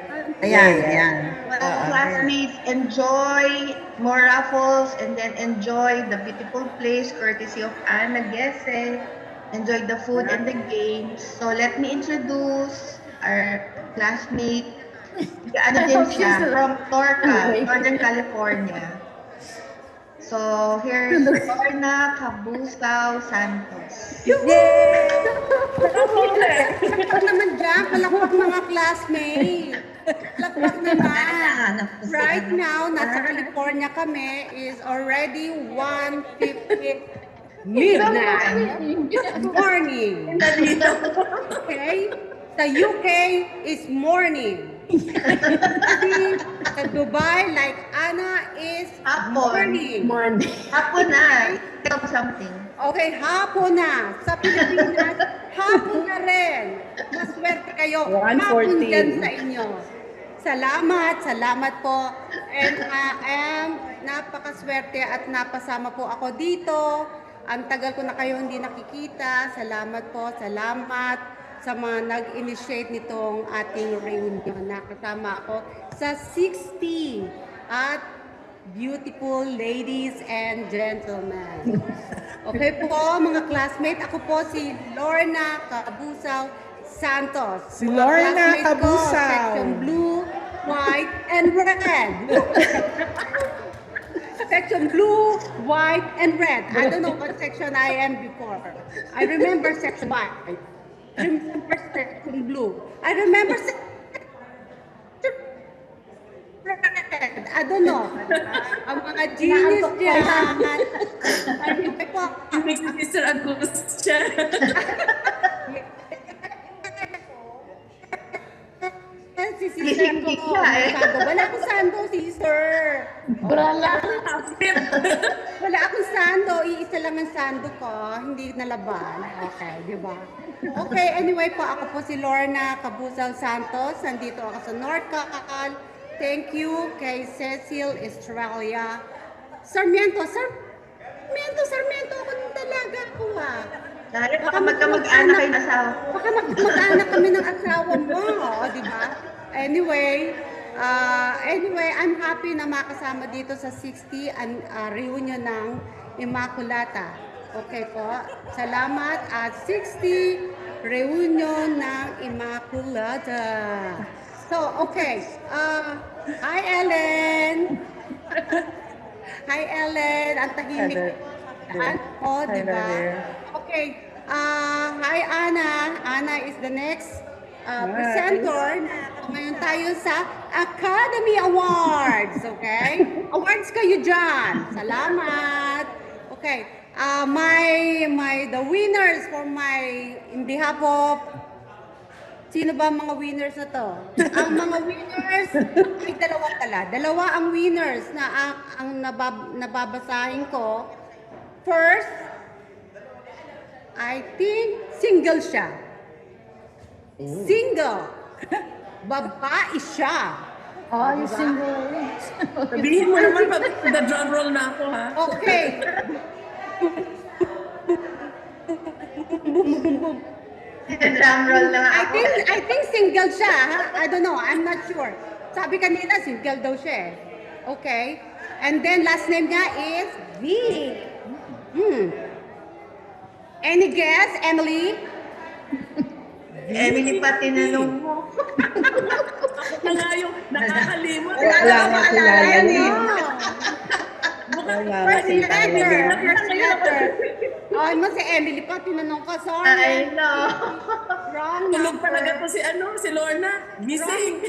Ayan. So, classmates, enjoy more raffles and then enjoy the beautiful place courtesy of Ana Gese. Enjoy the food and the games. So, let me introduce our classmate. Ano din siya? From Torca, Northern California. So, here's Lorna Cabusao Santos. Palakpak naman dyan. Palakpak mga classmates. Palakpak naman. Right now, nasa California kami is already 1:50 midnight. Morning. Okay? Sa UK is morning. Sa Dubai, like Anna, is morning. Hapon na. Tell something. Okay, hapon na. Sa Pilipinas, hapon na rin. Maswerte kayo. Hapon dyan sa inyo. Salamat po. And I am napakaswerte at napasama po ako dito. Ang tagal ko na kayo hindi nakikita. Salamat po. Salamat sa mga nag-initiate nitong ating reunion. Nakasama ako sa 60 at beautiful ladies and gentlemen. Okay po, mga classmates. Ako po si Lorna Cabusao Santos. Si Mga Lorna classmates ko, Cabusao. Section blue, white, and red. Section blue, white, and red. I don't know what section I am before. I remember section white. I remember section blue. I remember section red. I don't know. Ang mga genius dyan. Anyway po, Hindi si Mr. Agustia. si sister ko. Sando. Wala akong sando, sister. Brala. Wala akong sando. Iisa lang ang sando ko. Hindi nalaban. Okay, di ba? Okay, anyway po, ako po si Lorna Cabuzal Santos. Nandito ako sa North Cacal. Thank you kay Cecil Estrella. Sarmiento ako ng dalaga ko Dahil baka magkamag-anak kayo ng asawa. Baka mag-anak kami ng asawa mo, di ba? Anyway, I'm happy na makasama dito sa 60 reunion ng Immaculata. Okay po. Salamat at 60 reunion ng Immaculata. So, okay. Hi, Ellen. Hi, Ellen. Ang tahimik. Oh, di ba? Okay. Hi, Anna. Anna is the next presenter. Ngayon tayo sa Academy Awards. Okay? Awards kayo dyan. Salamat. Okay. The winners for in behalf of sino ba ang mga winners na to? Ang mga winners, may dalawa pala. Dalawa ang winners na ang nababasahin ko. First, I think single siya. Single. Babae siya. Oh, you single. Sabihin mo naman pag drum roll na ako, ha? Okay. Drum roll na nga ako. I think single siya. Ha? I don't know. I'm not sure. Sabi kanina, single daw siya. Okay. And then last name niya is V. Any guess, Emily? Emily pa tinanong mo. Ako nga yung nakakalimot. Wala nga kilala yan eh. First letter. Ay mo si Emily pa, tinanong ka, sorry. I know. Wrong Tulog number. talaga to si Lorna. Missing.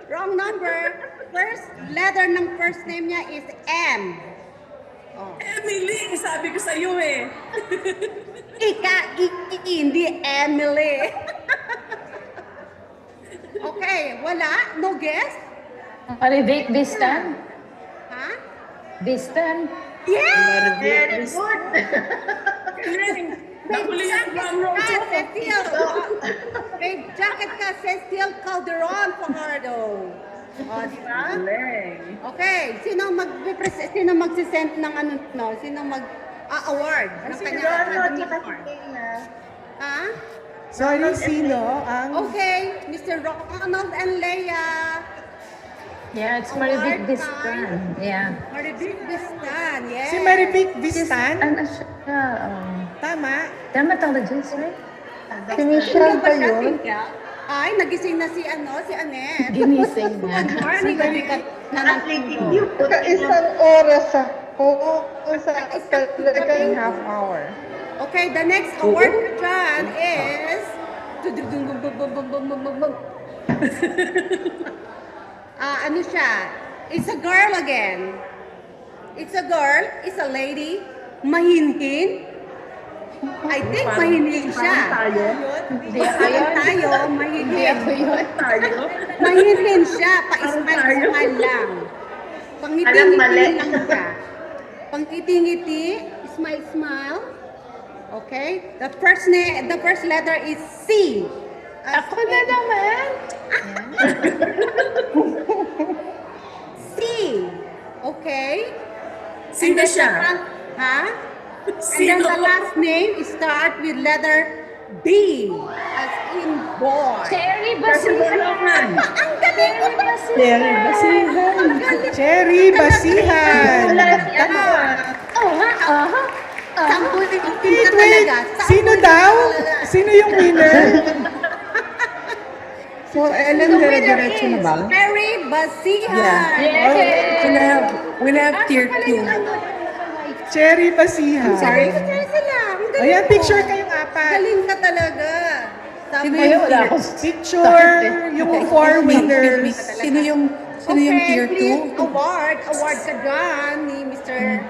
Wrong number. First letter ng first name niya is M. Oh. Emily, sabi ko sa'yo eh. Hindi Emily. Okay, wala? No guess? Maribik Bistan. Ha? Bistan. Yeah! Very good. Galing. Nakuli yung drum roll ko. Cecil. May jacket ka, Cecil Calderon Fajardo. O, di ba? Galing. Okay, sino magsisend ng ano, no? Sino mag-award ng Si kanyang Ronald Academy at si Award? Kayla. Ha? Sorry, sino ang... Okay, Mr. Ronald and Leia. Yeah, it's Award Maribik time. Bistan. Yeah. Maribik Bistan, yes. Si Maribik Bistan? Ano siya? Tama. Dermatologist, right? Si Michelle ba yun? Ay, nagising na si Annette. Ginising na. Good morning, Annette. Athletic view. Isang oras ako sa talagang half hour. Okay, the next award ko dyan is... ano siya? It's a girl again. It's a girl, it's a lady, mahinhin. I think mahinhin siya. Hindi ako yun. Tayo, mahinhin. Ako yun. Mahinhin siya, pa-smile lang. Pangiti-ngiti lang siya. Pangiti-ngiti, smile. Okay? The first letter is C. Ako na naman. C. Okay? Sino siya? Ha? And then Sino? the last name start with letter B. As in boy. Cherry Basihan. Ang galing ko ba? Cherry Basihan. Cherry Basihan. Ano? Oh, ha? Sampu din Wait, ka wait. talaga. Sino daw? Sino yung winner? So, Ellen, dire-diretso na ba? Cherry Basihan. We'll have tier 2. Cherry Basihan. Sorry ko sila. Ang galing Ayan, mo. picture kayong apat. Galing ka talaga. Sino yung Picture, yung 4 winners. Sino yung tier 2? Award ka dyan ni Mr.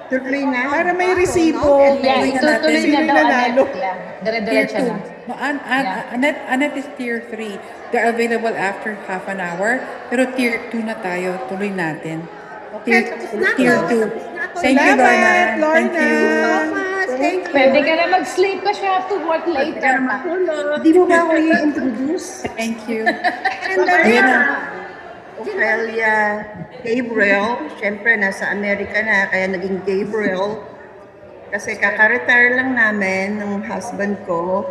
Tuloy na. Para may resibo. Yeah, Tuloy na itutuloy natin. na Sino daw, nanalo? Annette. Yeah, Tier dire-diretso 2. na. No, Annette is tier 3. They're available after half an hour. Pero tier 2 na tayo. Tuloy natin. Okay, tapos na ako. Tier 2. Thank you, Lorna. Salamat, Lorna. Thank you. Thank you. Pwede ka na mag-sleep kasi you have to work later. Di mo ba ako i-introduce? Thank you. And Ayan na. Ophelia Gabriel. Siyempre, nasa Amerika na, kaya naging Gabriel. Kasi kaka-retire lang namin ng husband ko.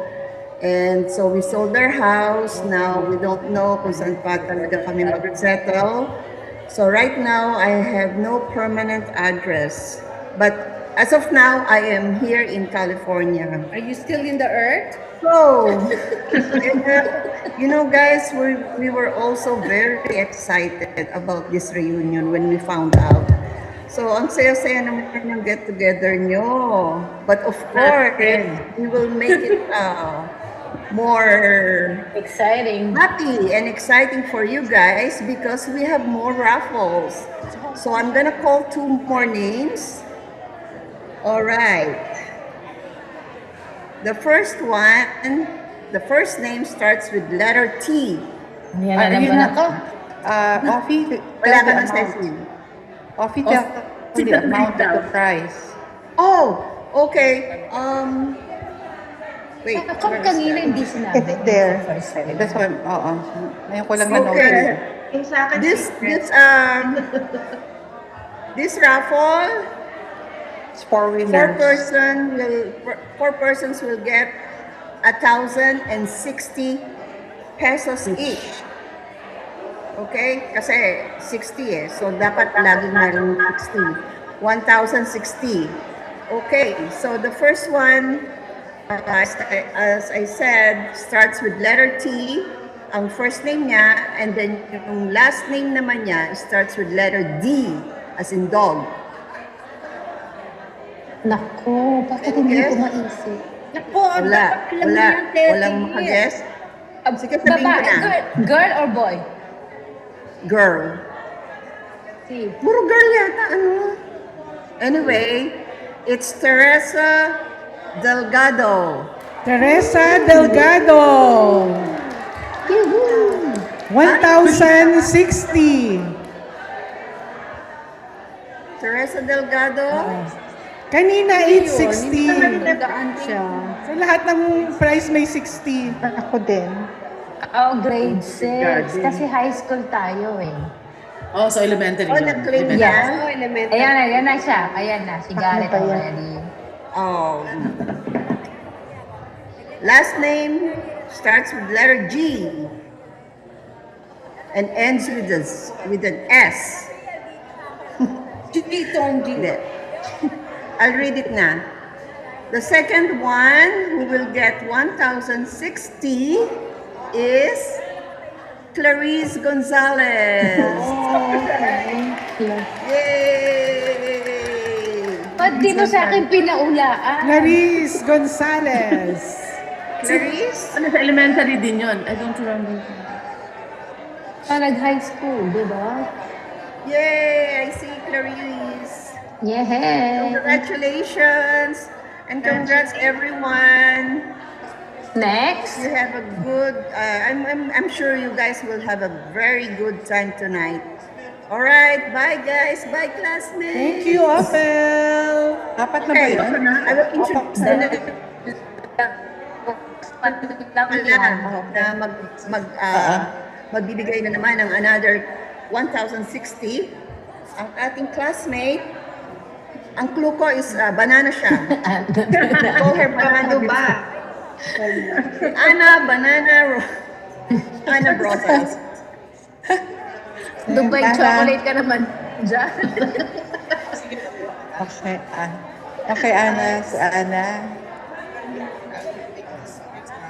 And so we sold our house. Now we don't know kung saan pa talaga kami mag-settle. So right now, I have no permanent address. But as of now, I am here in California. Are you still in the earth? So, you know, guys, we were also very excited about this reunion when we found out. So, ang saya-saya naman ng get-together nyo. But of course, we will make it more Exciting. happy and exciting for you guys because we have more raffles. So, I'm gonna call 2 more names. All right. The first one, the first name starts with letter T. Yan na Ayun naman na. ako. Offie, Wala ka tell na, the amount. Cecil. Offie, tell the amount of the prize. Oh, okay. Wait. Ako kanina hindi sinabi. It's there. That's why, oo. Ngayon ko lang na-notice. Okay. Yung sa akin, This raffle, It's 4 winners. four persons will get 1,060 pesos each. Okay? Kasi 60 eh. So, dapat lagi na rin 60. 1,060. Okay. So, the first one, as I said, starts with letter T. Ang first name niya, and then yung last name naman niya starts with letter D, as in dog. Nako, bakit hindi Yes. ko maisip? Walang makaguess. Sige, sabihin ko Babae, na. girl or boy? Girl. Si. Puro girl yata, ano? Anyway, it's Teresa Delgado. Teresa Delgado. 1,060. Teresa Delgado. Kanina, 860. Nagdaan siya. So lahat ng price may 60. Ako din. Oh, grade 6. Kasi high school tayo eh. Oh, so elementary. Oh, yun. nag-claim Elementary. niya. Ayan na siya. Ayan na, si Garrett Ano ba yan? already. Oh. Last name starts with letter G and ends with an S. Hindi. I'll read it na. The second one who will get 1,060 is Clarice Gonzalez. Yay! Ba't di mo sa akin pinaulaan? Clarice Gonzalez. Clarice? Ano sa elementary din yun? I don't remember. Nag-high school, di ba? Yay! I see Clarice. Yeah. Congratulations! And congrats everyone! Next. You have a good, I'm sure you guys will have a very good time tonight. All right, bye guys, bye classmates. Thank you, Ophel. Apat na ba Okay, yun? I will introduce the next na magbibigay na naman ng another 1,060. Ang ating classmate, ang clue ko is banana siya. Call her banana ba? Ana Brosas. Dubai chocolate ka naman dyan. Okay, okay, Ana. Si Ana.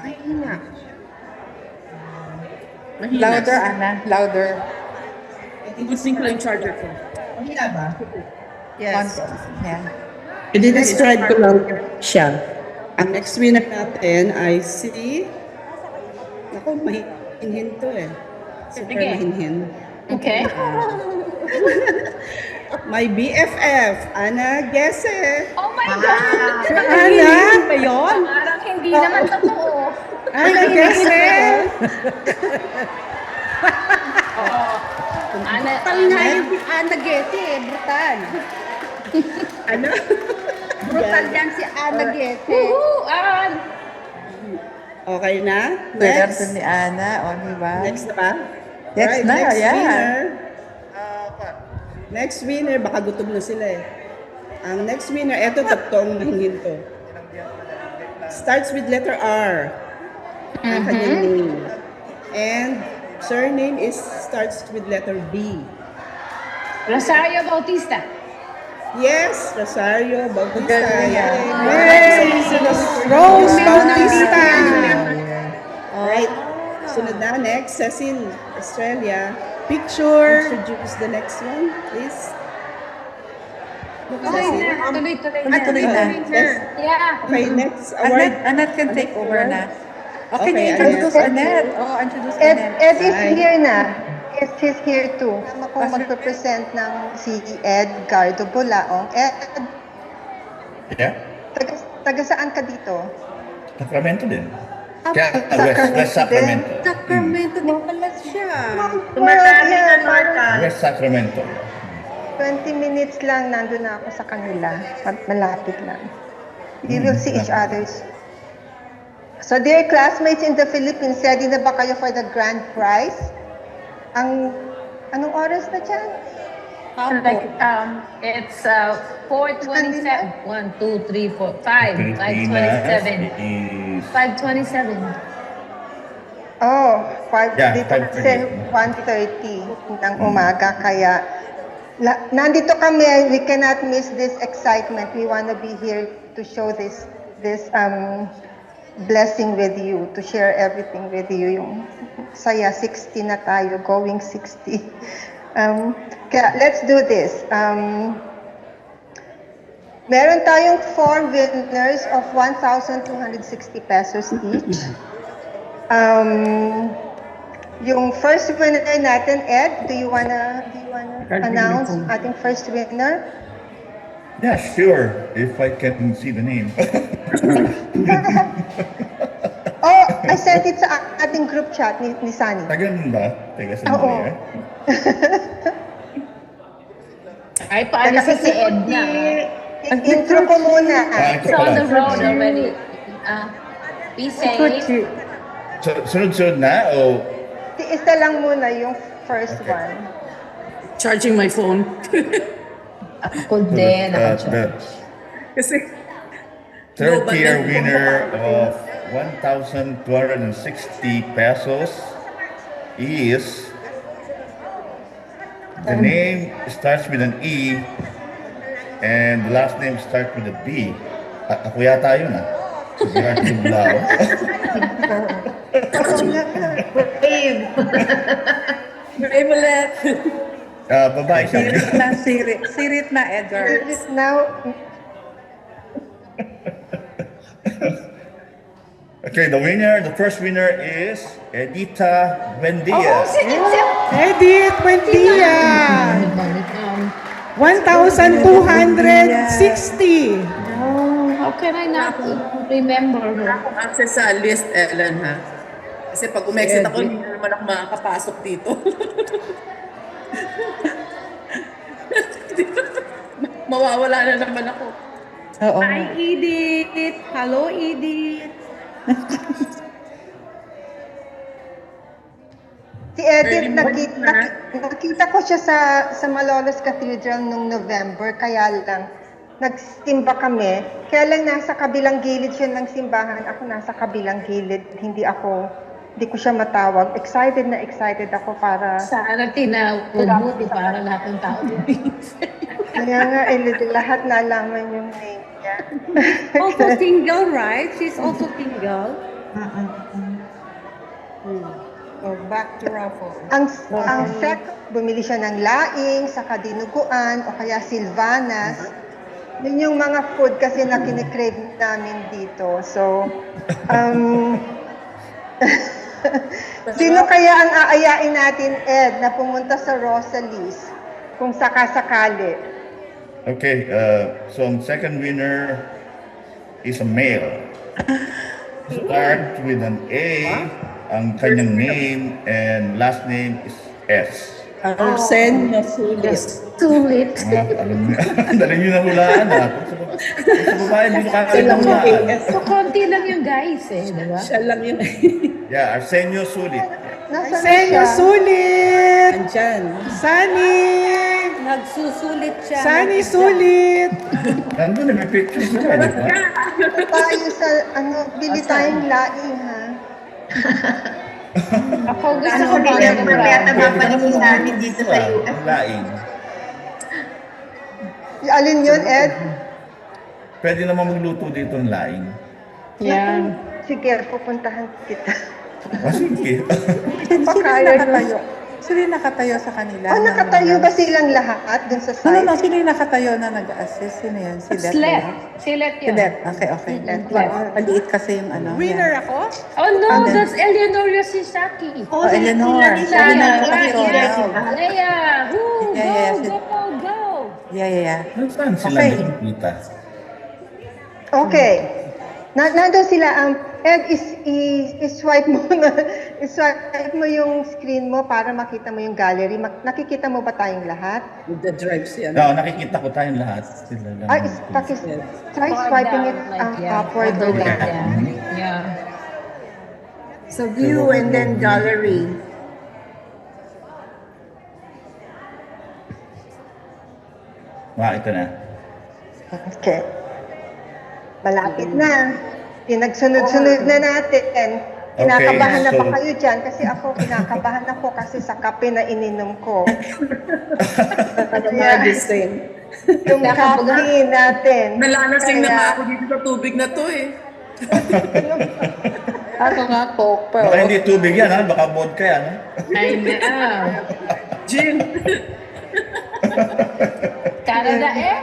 Mahina. Louder, Ana. Louder. Ibusin ko lang yung charger ko. Yes. Yeah. I-describe ko lang siya. Ang next winner natin ay si... Ako, mahinhin to eh. Super Sige. mahinhin. Okay. My BFF, Ana Gese. Oh my God! Ana? Ba yun? Parang hindi naman totoo. Ana Gese. Ana, Ana Gete, brutal. Ano? Brutal yan si Ana Gete. Woohoo! Okay na? Next. Next. ni Ana, o diba? Next na ba? Next na, next yeah. winner. Next winner, baka gutom na sila eh. Ang next winner, eto tatlong mahingin to. Starts with letter R. Ang kanyang name. And surname starts with letter B. Rosario Bautista. Yes, Rosario Bautista. Yay! Rose Bautista. Alright. Sunod na, next, Cecil Estrella. Picture. Introduce the next one, please. Tuloy na. Yes. Yeah. Okay, next award. Annette can take over na. Okay, Okay, introduce Annette. Annette. Oh, introduce Annette. Ed is Hi. here na. He's here too. Ako magpe-present ng si Edgardo Bulaong. Ed, Yeah, taga saan ka dito? Sacramento din. Kaya West Sacramento. Sacramento din pala siya. Tumatali ka, Marta. West Sacramento. 20 minutes lang nandun na ako sa kanila. Malapit lang. We will see each other's. So dear classmates in the Philippines, ready na ba kayo for the grand prize? Anong oras na dyan? Like, it's 4:27. 1, 2, 3, 4, 5. 5:27. is 5:27. Oh, 5, Yeah, dito 5:30. kasi 1:30 ng umaga. Kaya nandito kami, we cannot miss this excitement. We want to be here to show this blessing with you, to share everything with you. Yung saya, 60 na tayo, going 60. Kaya let's do this. Meron tayong 4 winners of 1,260 pesos each. Yung first winner natin, Ed, do you wanna announce ating first winner? Yeah, sure. If I can see the name. Oh, I sent it sa ating group chat ni Sunny. Tagan ba? Taga sa Oo. Ay, paano si Ed na? Intro ko muna. It's on the road already. Be safe. Sunod-sunod na o Isa lang muna yung first one. Charging my phone. Ako din. the Kasi third tier winner of 1,260 pesos is the name starts with an E and the last name starts with a B. Ako yata yun Si Gerardo Bulau. Babe. Brave ulit. Babae siya. Sirit na, Edgar. Now, Okay, the first winner is Edita Buendia. Edith Buendia. 1,260. Oh, how can I not remember her? access sa list, Ellen, ha? Kasi pag umexit ako, hindi na naman ako makakapasok dito. Mawawala na naman ako. Oo. hi Edith. Hello Edith. Si Edith, nakita ko siya sa Malolos Cathedral nung November, kaya lang nagsimba kami. Kaya lang nasa kabilang gilid siya ng simbahan, ako nasa kabilang gilid, hindi ko siya matawag. Excited ako para... Sana tinawag mo, di para lahat ng tao. Kaya nga, lahat nalaman yung name niya. Also single, right? She's also single. Oh, back to Raffles. Ang second, bumili siya ng laing, saka dinuguan, o kaya silvanas. Yun yung mga food kasi na kinikrave namin dito. So, Sino kaya ang aayain natin, Ed, na pumunta sa Rosalie's kung sakasakali? Okay, so ang second winner is a male. Start with an A, ang kanyang name, and last name is S. Arsenio Sulit. Sulit. Alam niyo, dali niyo na hulaan ha. Sa babae, hindi nakakalit na hulaan. So, konti lang yung guys eh, di ba? Siya lang yun. Yeah, Arsenio Sulit. Nasaan Senyo siya? Sulit! Andyan. Sunny! Nagsusulit siya. Sunny Sulit! Nandun, may picture sila, di ba? Tayo sa, bili tayong laing, ha? Ako gusto ko Mamaya mag- mapansin namin dito sa US. Ang laing. Alin yun, Ed? Pwede naman magluto dito ng laing. Yeah. Sige, pupuntahan kita. Sige. Pakaya tayo. Sino yung nakatayo sa kanila? Oh, nakatayo ba silang lahat dun sa No, site? sino yung nakatayo na nag-assist? Sino yun? Si Det? Slet. ba? Silet Si yun. Det. Okay. Maliit kasi yung ano. Winner ako? Oh no, And then- that's Eleanor Yoshisaki. Oh, Eleanor. Leia, Eleanor. Leia, woo, Yeah, go, go, go. Yeah. Saan sila Okay. nakikita? Okay. Nandun sila ang Ed, i-swipe mo na, i-swipe mo yung screen mo para makita mo yung gallery. Nakikita mo ba tayong lahat? With the drives yan. No, nakikita ko tayong lahat. Sila lang. Ay, try swiping it upward or down. Yeah. So view and then gallery. Ito na. Okay. Malapit na. Pinagsunod-sunod na natin. Kinakabahan na ba Okay, so- kayo dyan? Kasi ako, kinakabahan ako kasi sa kape na ininom ko. Medicine. Yung kape natin. Nalalasing na Kaya- nga ako dito sa tubig na to eh. Ako nga, Coke, pero... Baka hindi tubig yan, ha? Baka vodka yan, ha? I know. Gin. Canada eh?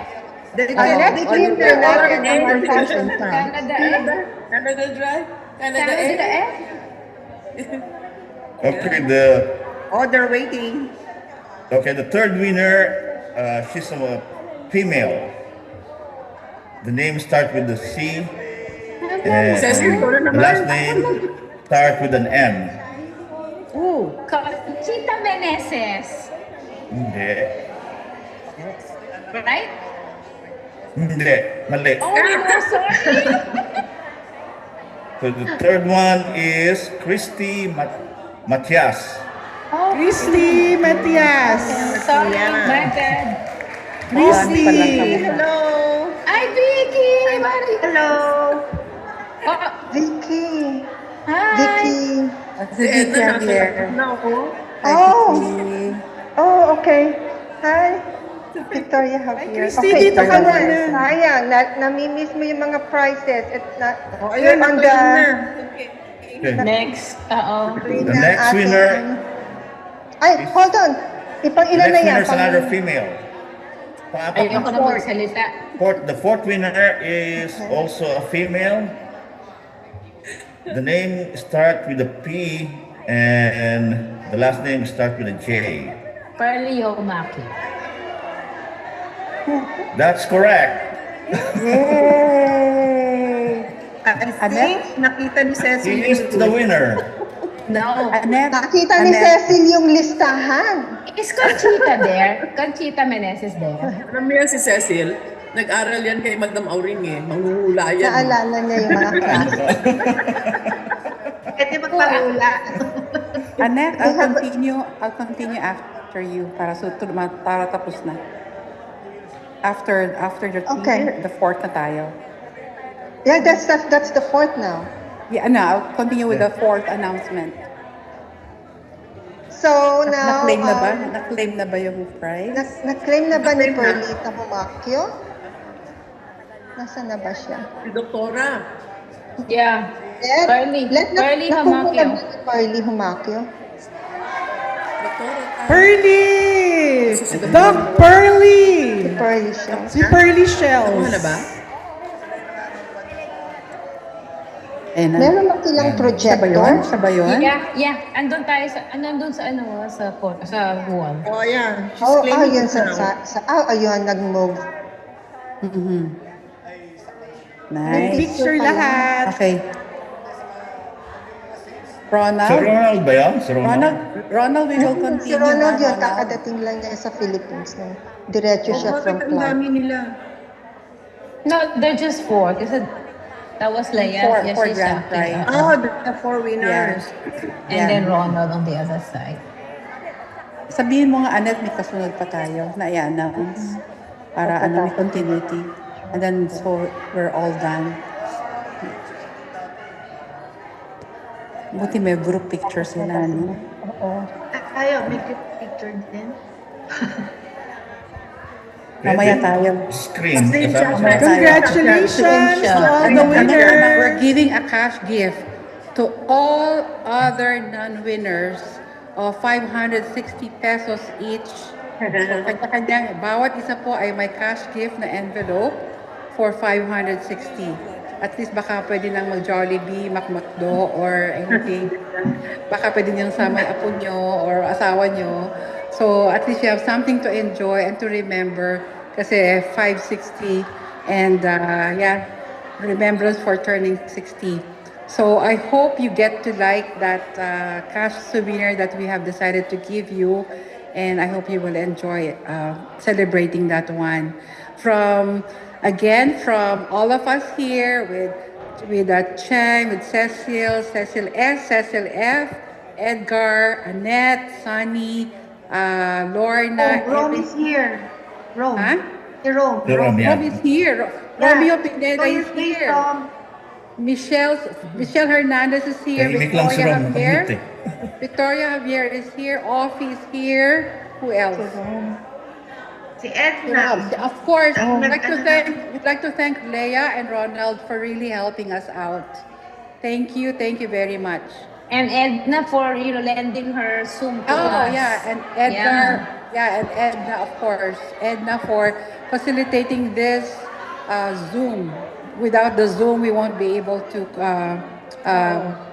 Between the natin ang 1,000 pounds. Canada eh? Canada Dry. Canada Canada eh. eh? Okay, Oh, they're waiting. the third winner, she's a female. The name starts with the C, and Cecil, ikaw na the naman. last name starts with an M. Ooh, Conchita Meneses. Hindi. Right? Hindi. Mali. Oh, no, sorry. So the third one is Christy Matias. Oh, Christy Matias. sorry, my bad. Christy. Hello. Ay, Vicky! Mari. Hello. Oh, Vicky. hi. Vicky. Si Edna here. Na ako. Oh, okay. Hi. Victoria Javier. Christy, dito ka na. muna. Sayang, namimiss mo yung mga prizes. Ayun, on nakain na. Okay. Next, The next winner, Ay, hold on. Ipang the ilan na next yan? winner is another female. ayoko na magsalita. The fourth winner is also a female. The name starts with a P and the last name starts with a J. Pearly Yomaki. That's correct. Yay! I think nakita ni Cecil. He is the winner. No. Nakita ni Cecil yung listahan. Is Conchita there? Conchita Meneses there? Alam mo yan si Cecil? Nag-aral yan kay Madam Auring eh. Manghuhula yan. Naalala niya yung mga klase. Pwede magpahula. Annette, I'll continue after you para tapos na. After the Okay. the fourth na tayo. Yeah, that's the fourth now. Yeah, I'll continue with the fourth announcement. So now, Na-claim na ba? Na-claim na ba yung prize? na-claim na ba ni Perlita Humacchio? Nasaan na ba siya? Si Doktora. Yeah. Pearly Pearly Humacchio. Humacchio. Pearly Humacchio. Pearly! Doc Pearly! Pearly siya. Si Pearly Shells. Ano na ba? Ayun na. Meron ba silang Siya ba projector? yun? Siya ba yun? Yeah. Andun tayo sa wall. Oh, yeah. She's Oh, claiming yun it now. ayun, nag-move. Mhm. May Nice. picture lahat. Okay. Si Ronald? Ronald ba yan? Si Ronald? Ronald, we will continue. Si Ronald na, yun, kakadating lang niya sa Philippines. No? Diretso siya from Bakit ang Clark. dami nila? No, they're just 4 kasi that was Leia. For she's grand acting, prize. Oh, the 4 winners. And Yeah. then Ronald on the other side. Sabihin mo nga, Annette, may kasunod pa tayo na i-announce. Para may continuity. And then, so, we're all done. Buti may group picture sila, no? Tayo, may picture din. Mamaya tayo. Screen. Screenshot. Kasama sa- Congratulations to all the winners. We're giving a cash gift to all other non-winners of 560 pesos each. So, kanya-kanya, bawat isa po ay may cash gift na envelope for 560. At least baka pwede nang mag-Jollibee, McMcDo, or anything. Baka pwede niyang sa may apo nyo or asawa nyo. So at least you have something to enjoy and to remember kasi 560 and remembrance for turning 60. So I hope you get to like that cash souvenir that we have decided to give you, and I hope you will enjoy celebrating that one. From all of us here with Cheng, with Cecil S, Cecil F, Edgar, Annette, Sunny, Lorna. Rome is here. Rome. Huh? Si Rome. Si Rome, yeah. Rome is here. Romeo Pineda is here. Michelle Hernandez is here. Tahimik lang si Rom, Javier. nakapit eh. Victoria Javier is here. Offie is here. Who else? Si Edna. Of course, we'd like to thank Leia and Ronald for really helping us out. Thank you very much. And Edna for lending her Zoom to us. Yeah, and Edgar, and Edna, of course. Edna for facilitating this Zoom. Without the Zoom, we won't be able to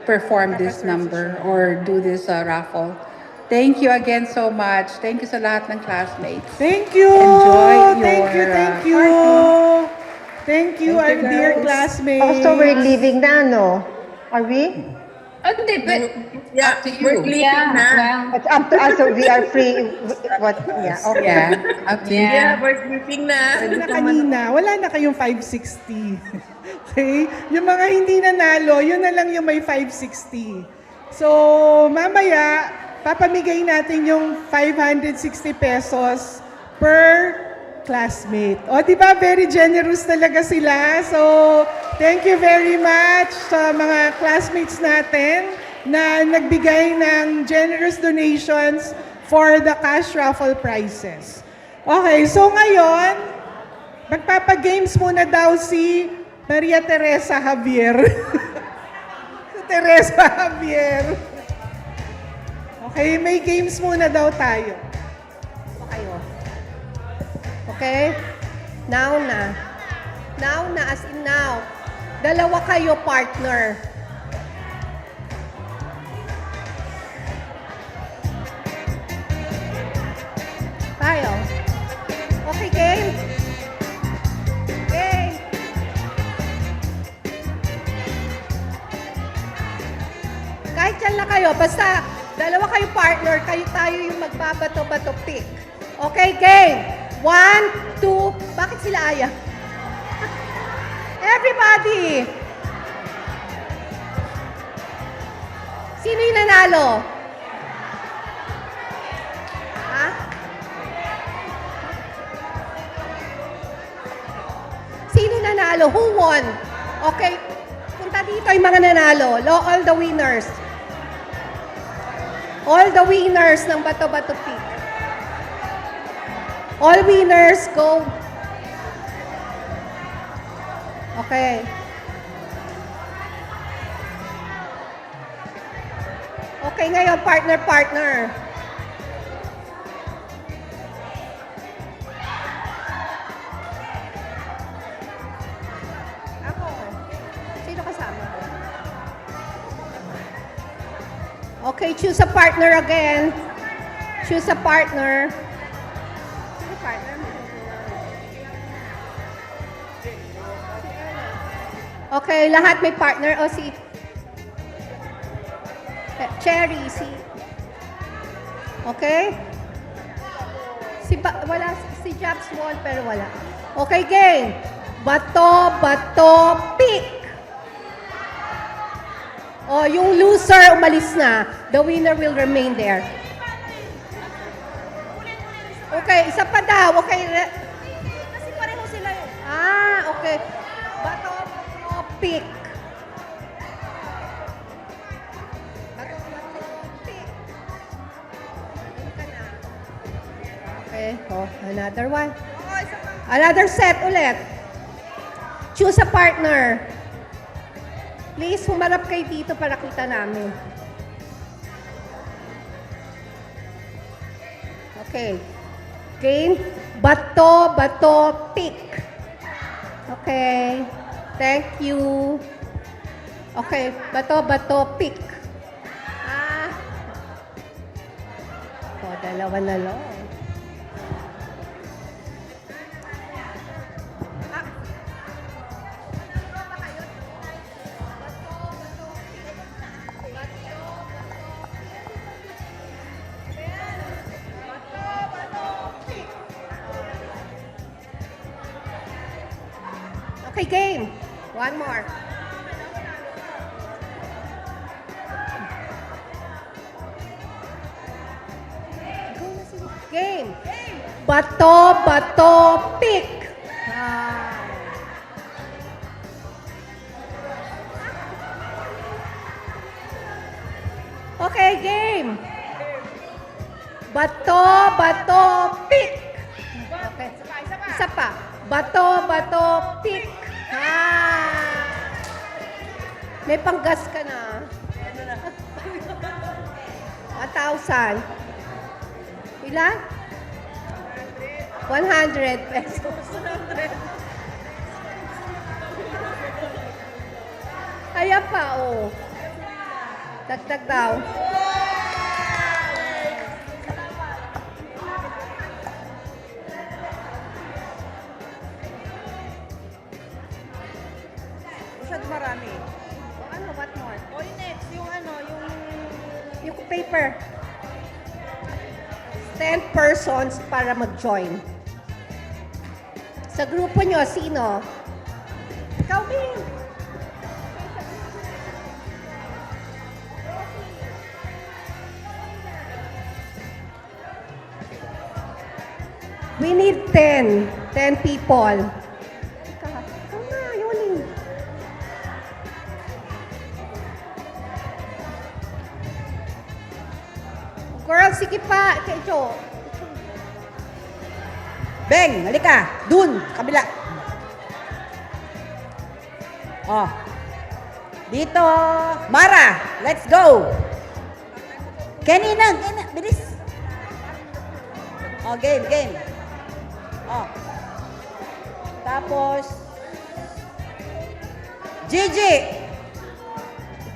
perform this number or do this raffle. Thank you again so much. Thank you sa lahat ng classmates. Thank you. Enjoy Thank you. your, Thank you. Thank you, our dear classmates. Also, we're leaving na, no? Are we? Hindi, but Yeah, Up to you. we're leaving na. well, It's up to us, so we are free. What? Yeah, okay. Yeah, up to you. Yeah, we're sleeping na. Na kanina, wala na kayong 560. Okay? Yung mga hindi nanalo, yun na lang yung may 560. So, mamaya, papamigay natin yung 560 pesos per classmate. O, di ba? Very generous talaga sila. So, thank you very much sa mga classmates natin na nagbigay ng generous donations for the cash raffle prizes. Okay, so ngayon, magpapagames muna daw si Maria Teresa Javier. Si Teresa Javier. Okay, may games muna daw tayo. Kayo. Okay? Now na. Now na, as in now. Dalawa kayo partner. Tayo. Okay, game? Game. Kahit yan na kayo, basta dalawa kayo partner, kayo tayo yung magbabato-bato pick. Okay, game. 1, 2, bakit sila ayaw? Everybody! Sino yung nanalo? Ha? Sino nanalo? Who won? Okay, punta dito yung mga nanalo. All the winners. All the winners ng Bato-Bato Pick. All winners, go. Okay. Okay, ngayon, partner. Ako. Sino kasama mo? Okay, choose a partner again. Choose a partner. Okay, lahat may partner. O si Cherry, si... Okay? Wala, si Japs won, pero wala. Okay, game. Bato, bato, pick. O, yung loser umalis na. The winner will remain there. Okay, isa pa daw. Okay. Kasi pareho sila eh. Okay. Bato, bato, pick. Bato, bato, pick. Okay. Another one. Another set ulit. Choose a partner. Please, humarap kayo dito para kita namin. Okay. Game. Bato, bato, pick. Okay. Thank you. Okay. Bato, bato, pick. Dalawa na lang. Okay, game. One more. Game. Bato, bato, pick. Okay, game. Bato, bato, pick. Okay. Isa pa. Bato, bato, pick. May panggas ka na. 1,000. Ilan? 100 pesos. Kaya pa, oh. Dagdag daw. Masyado marami. What more? Yung next, Yung paper. 10 persons para mag-join. Sa grupo nyo, sino? Ikaw, Bing. We need 10. 10 people. Ikaw na, yun. Girl, sige pa. Kay Jo. Beng, halika. Dun, kabila. Oh. Dito. Mara, let's go. Kenny na, bilis. Oh, game. Oh. Tapos, Gigi.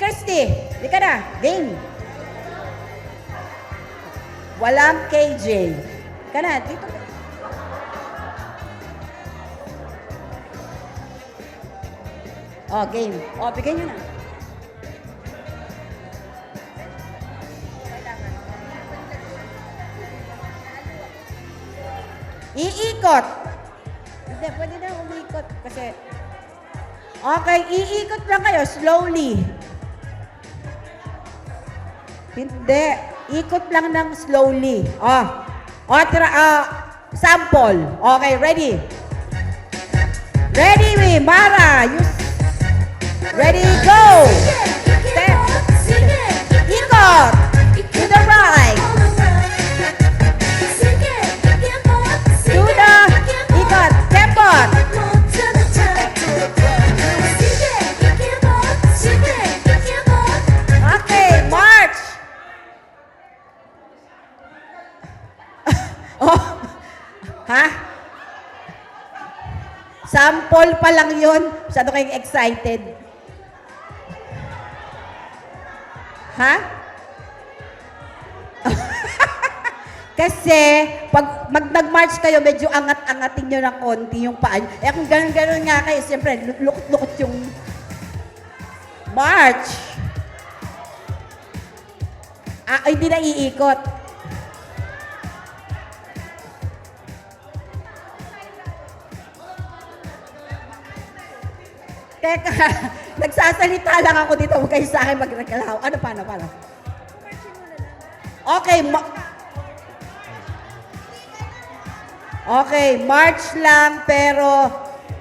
Kirsty, halika na. Game. Walang KJ. Halika na, dito. Oh, game. Oh, bigyan nyo na. Iikot. Hindi, pwede na umiikot kasi... Okay, iikot lang kayo slowly. Hindi. Ikot lang ng slowly. Sample. Okay, ready? Ready, Mara. Ready, go! Step. Ikot. To the right. To the ikot. Tempot. Okay, march. Ha? Sample pa lang yun. Masyado kayong excited. Ha? Kasi, pag nag-march kayo, medyo angat-angatin nyo ng konti yung paa. Eh kung ganun-ganun nga kayo, siyempre, lukot-lukot yung march. Hindi na iikot. Teka, nagsasalita lang ako dito. Huwag kayo sa akin magrekalaw. Ano, paano? Okay, okay, march lang, pero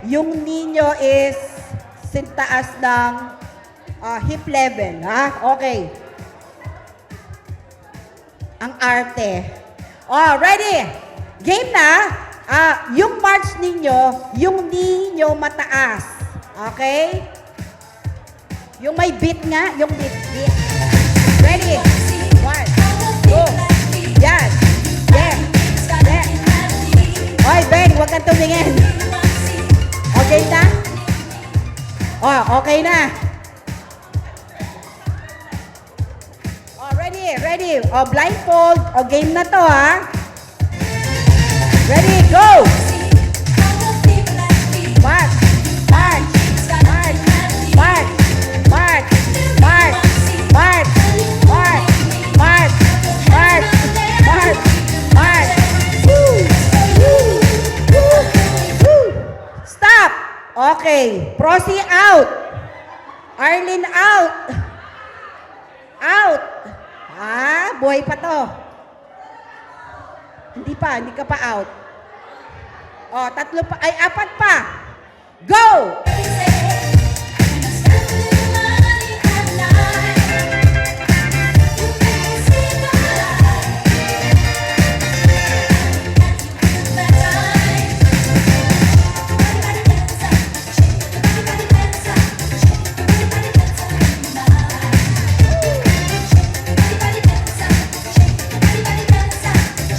yung ninyo is sintaas ng hip level, ha? Okay. Ang arte. Oh, ready? Game na. Yung march ninyo, yung ninyo mataas. Okay? Yung may beat nga, yung beat. Ready? 1, 2, yan. Yeah. Oy, Ben, huwag kang tumingin. Okay na? Oh, okay na. Oh, ready. Oh, blindfold. Oh, game na to, ha? Ready, go! March! Stop! Okay. Prosi out. Arlene out. Out. Buhay pa to. Hindi ka pa out. Oh, 3 pa, ay 4 pa. Go!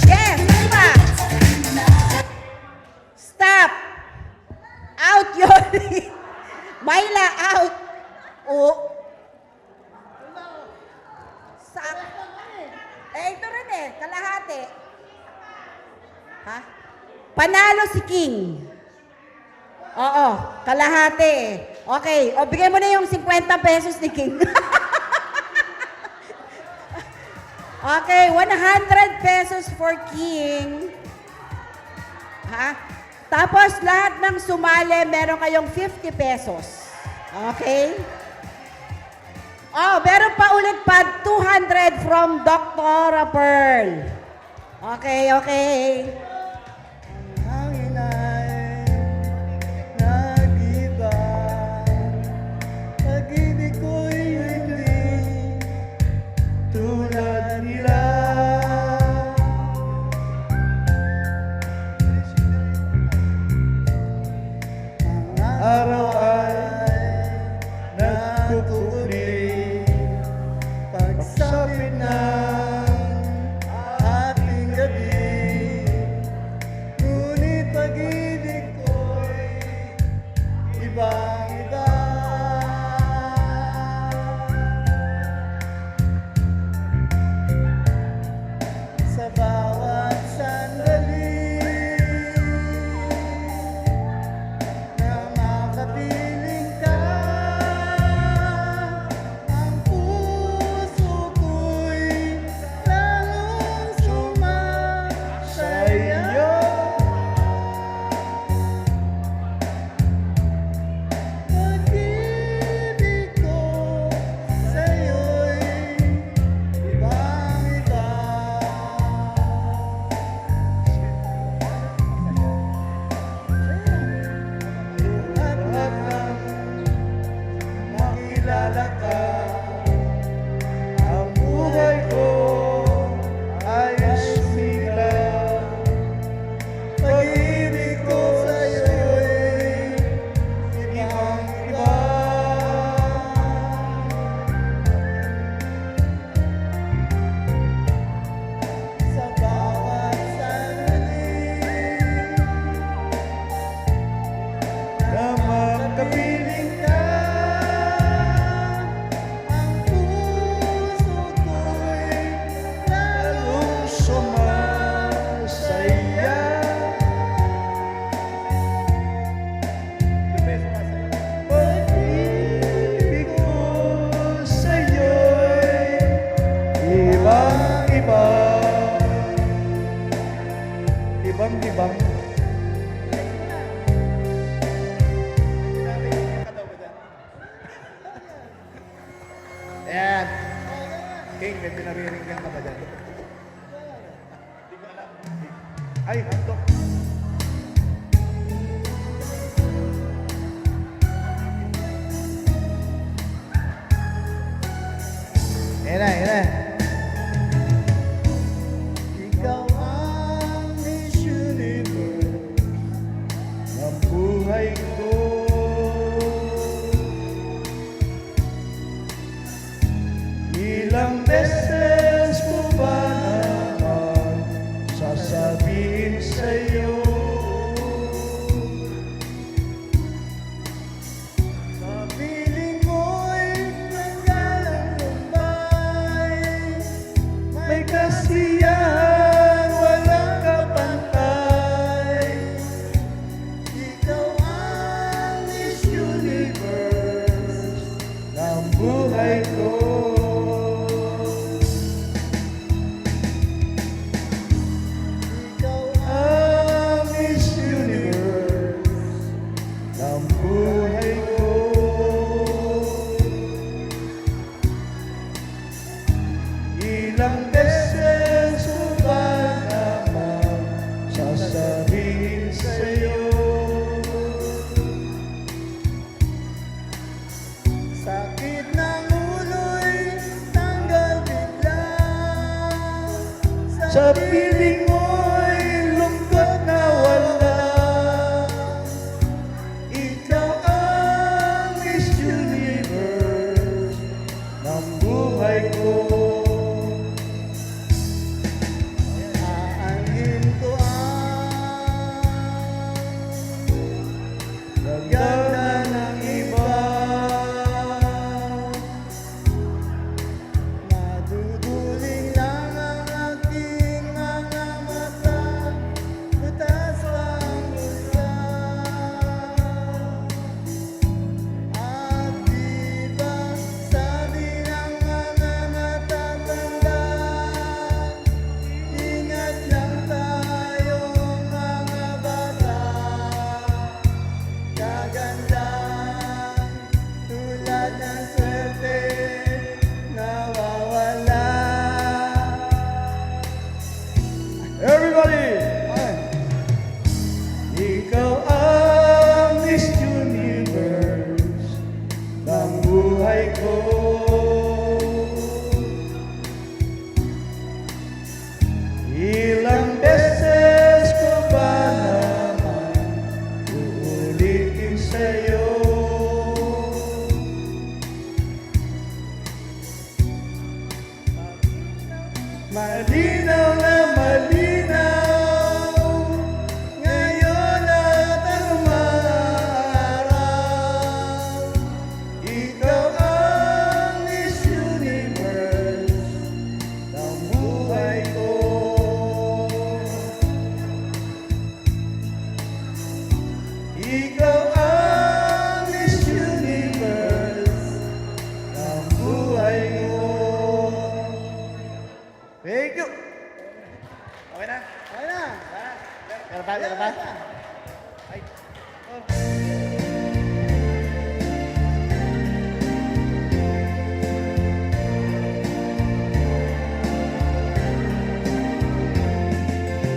Yes, pa. Stop. Out yun. Myla, out. Oh. Ito rin kalahati. Ha? Panalo si King. Oo, kalahati. Okay, o bigay mo na yung 50 pesos ni King. Okay, 100 pesos for King. Ha? Tapos lahat ng sumali, meron kayong 50 pesos. Okay? Oh, meron pa ulit pa 200 from Dr. Pearl. Okay. Hangin ay nag-iba. Pag-ibig ko'y hindi tulad nila. Ang araw ay nagkukuli. Pagsapit ng ating gabi, ngunit pag-ibig ko'y ibang-iba. Sa bawat sandali na makapiling ka, ang puso ko'y lalong sumasayaw. Pag-ibig ko sa'yo'y ibang-iba. At hanggang makilala ka, ang buhay ko ay sumilaw. Pag-ibig ko sa'yo'y ibang-iba. Sa bawat sandali na magkapiling ka, ang puso ko'y lalong sumasayaw. may pinariringgan ka ba dyan? Ay, handok. Ayan na. Ikaw ang Miss Universe ng buhay ko. Ilang beses ko ba naman sasabihin sa'yo sa piling mo'y nanggalang lumbay, may kasiyahan, walang kapantay. Ikaw ang Miss Universe ng buhay ko. Ikaw ang Miss Universe ng buhay ko. Ilang beses ko ba naman sasabihin sa'yo sakit ng ulo'y tanggal bigla, sa piling mo'y lungkot na wala. Ikaw ang Miss Universe ng buhay ko. Aanhin ko ang ganda ng iba, maduduling lang ang aking mga mata, butas ang lusa. At diba sabi ng mga matatanda, ingat lang tayong mga bata, kaganda tulad ng swerte nawawala. Everybody! Ikaw ang Miss Universe ng buhay ko. Ilang beses ko ba naman uulitin sa'yo malinaw na malinaw ngayon at araw-araw. Ikaw ang Miss Universe ng buhay ko. Ikaw ang Miss Universe ng buhay ko. Thank you. Okay na? Okay na. Meron pa? Ay.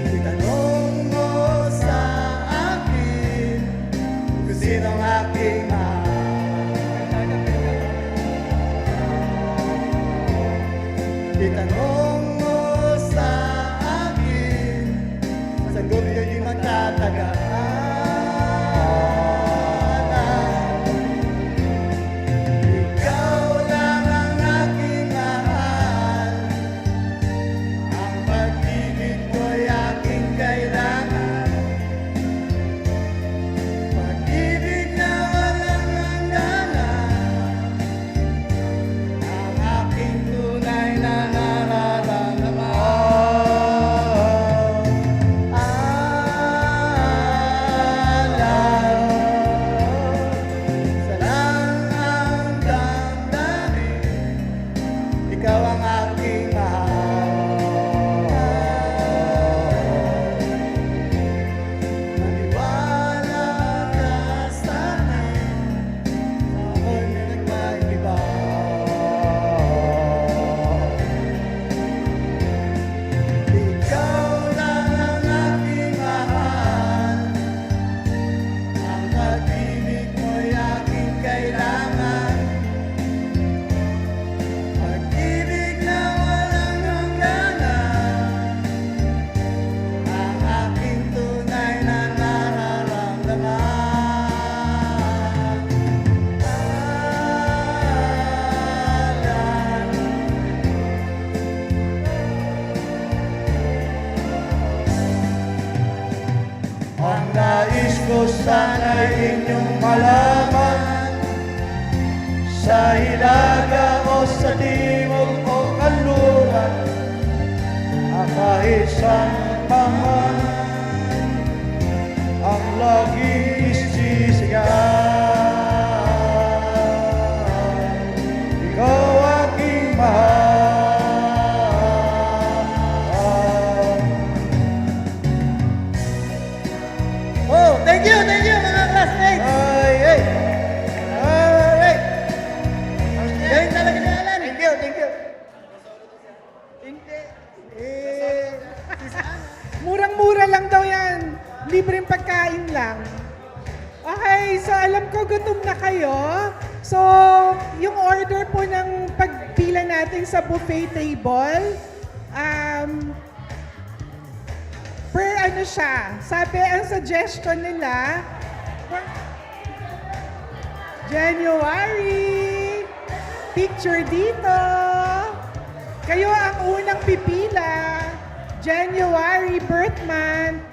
Itanong mo sa akin kung sino ang aking mahal. Itanong mo sa akin, sagot ko'y di magtatagal. Ikaw lang ang aking mahal, ang pag-ibig ko'y aking kailangan. Pag-ibig na walang sana'y inyong malaman, sa hilaga o sa timog o kanluran, kahit saan pa man ang laging isisigaw. Ikaw aking mahal. Oh, thank you mga classmates. Ay. Galing talaga ni Alan. Thank you. Hindi. Murang-mura lang daw yan. Libreng pagkain lang. Okay, so alam ko gutom na kayo. So, yung order po ng pagpila natin sa buffet table, per ano siya, sabi ang suggestion nila, January, picture dito, kayo ang unang pipila, January birth month,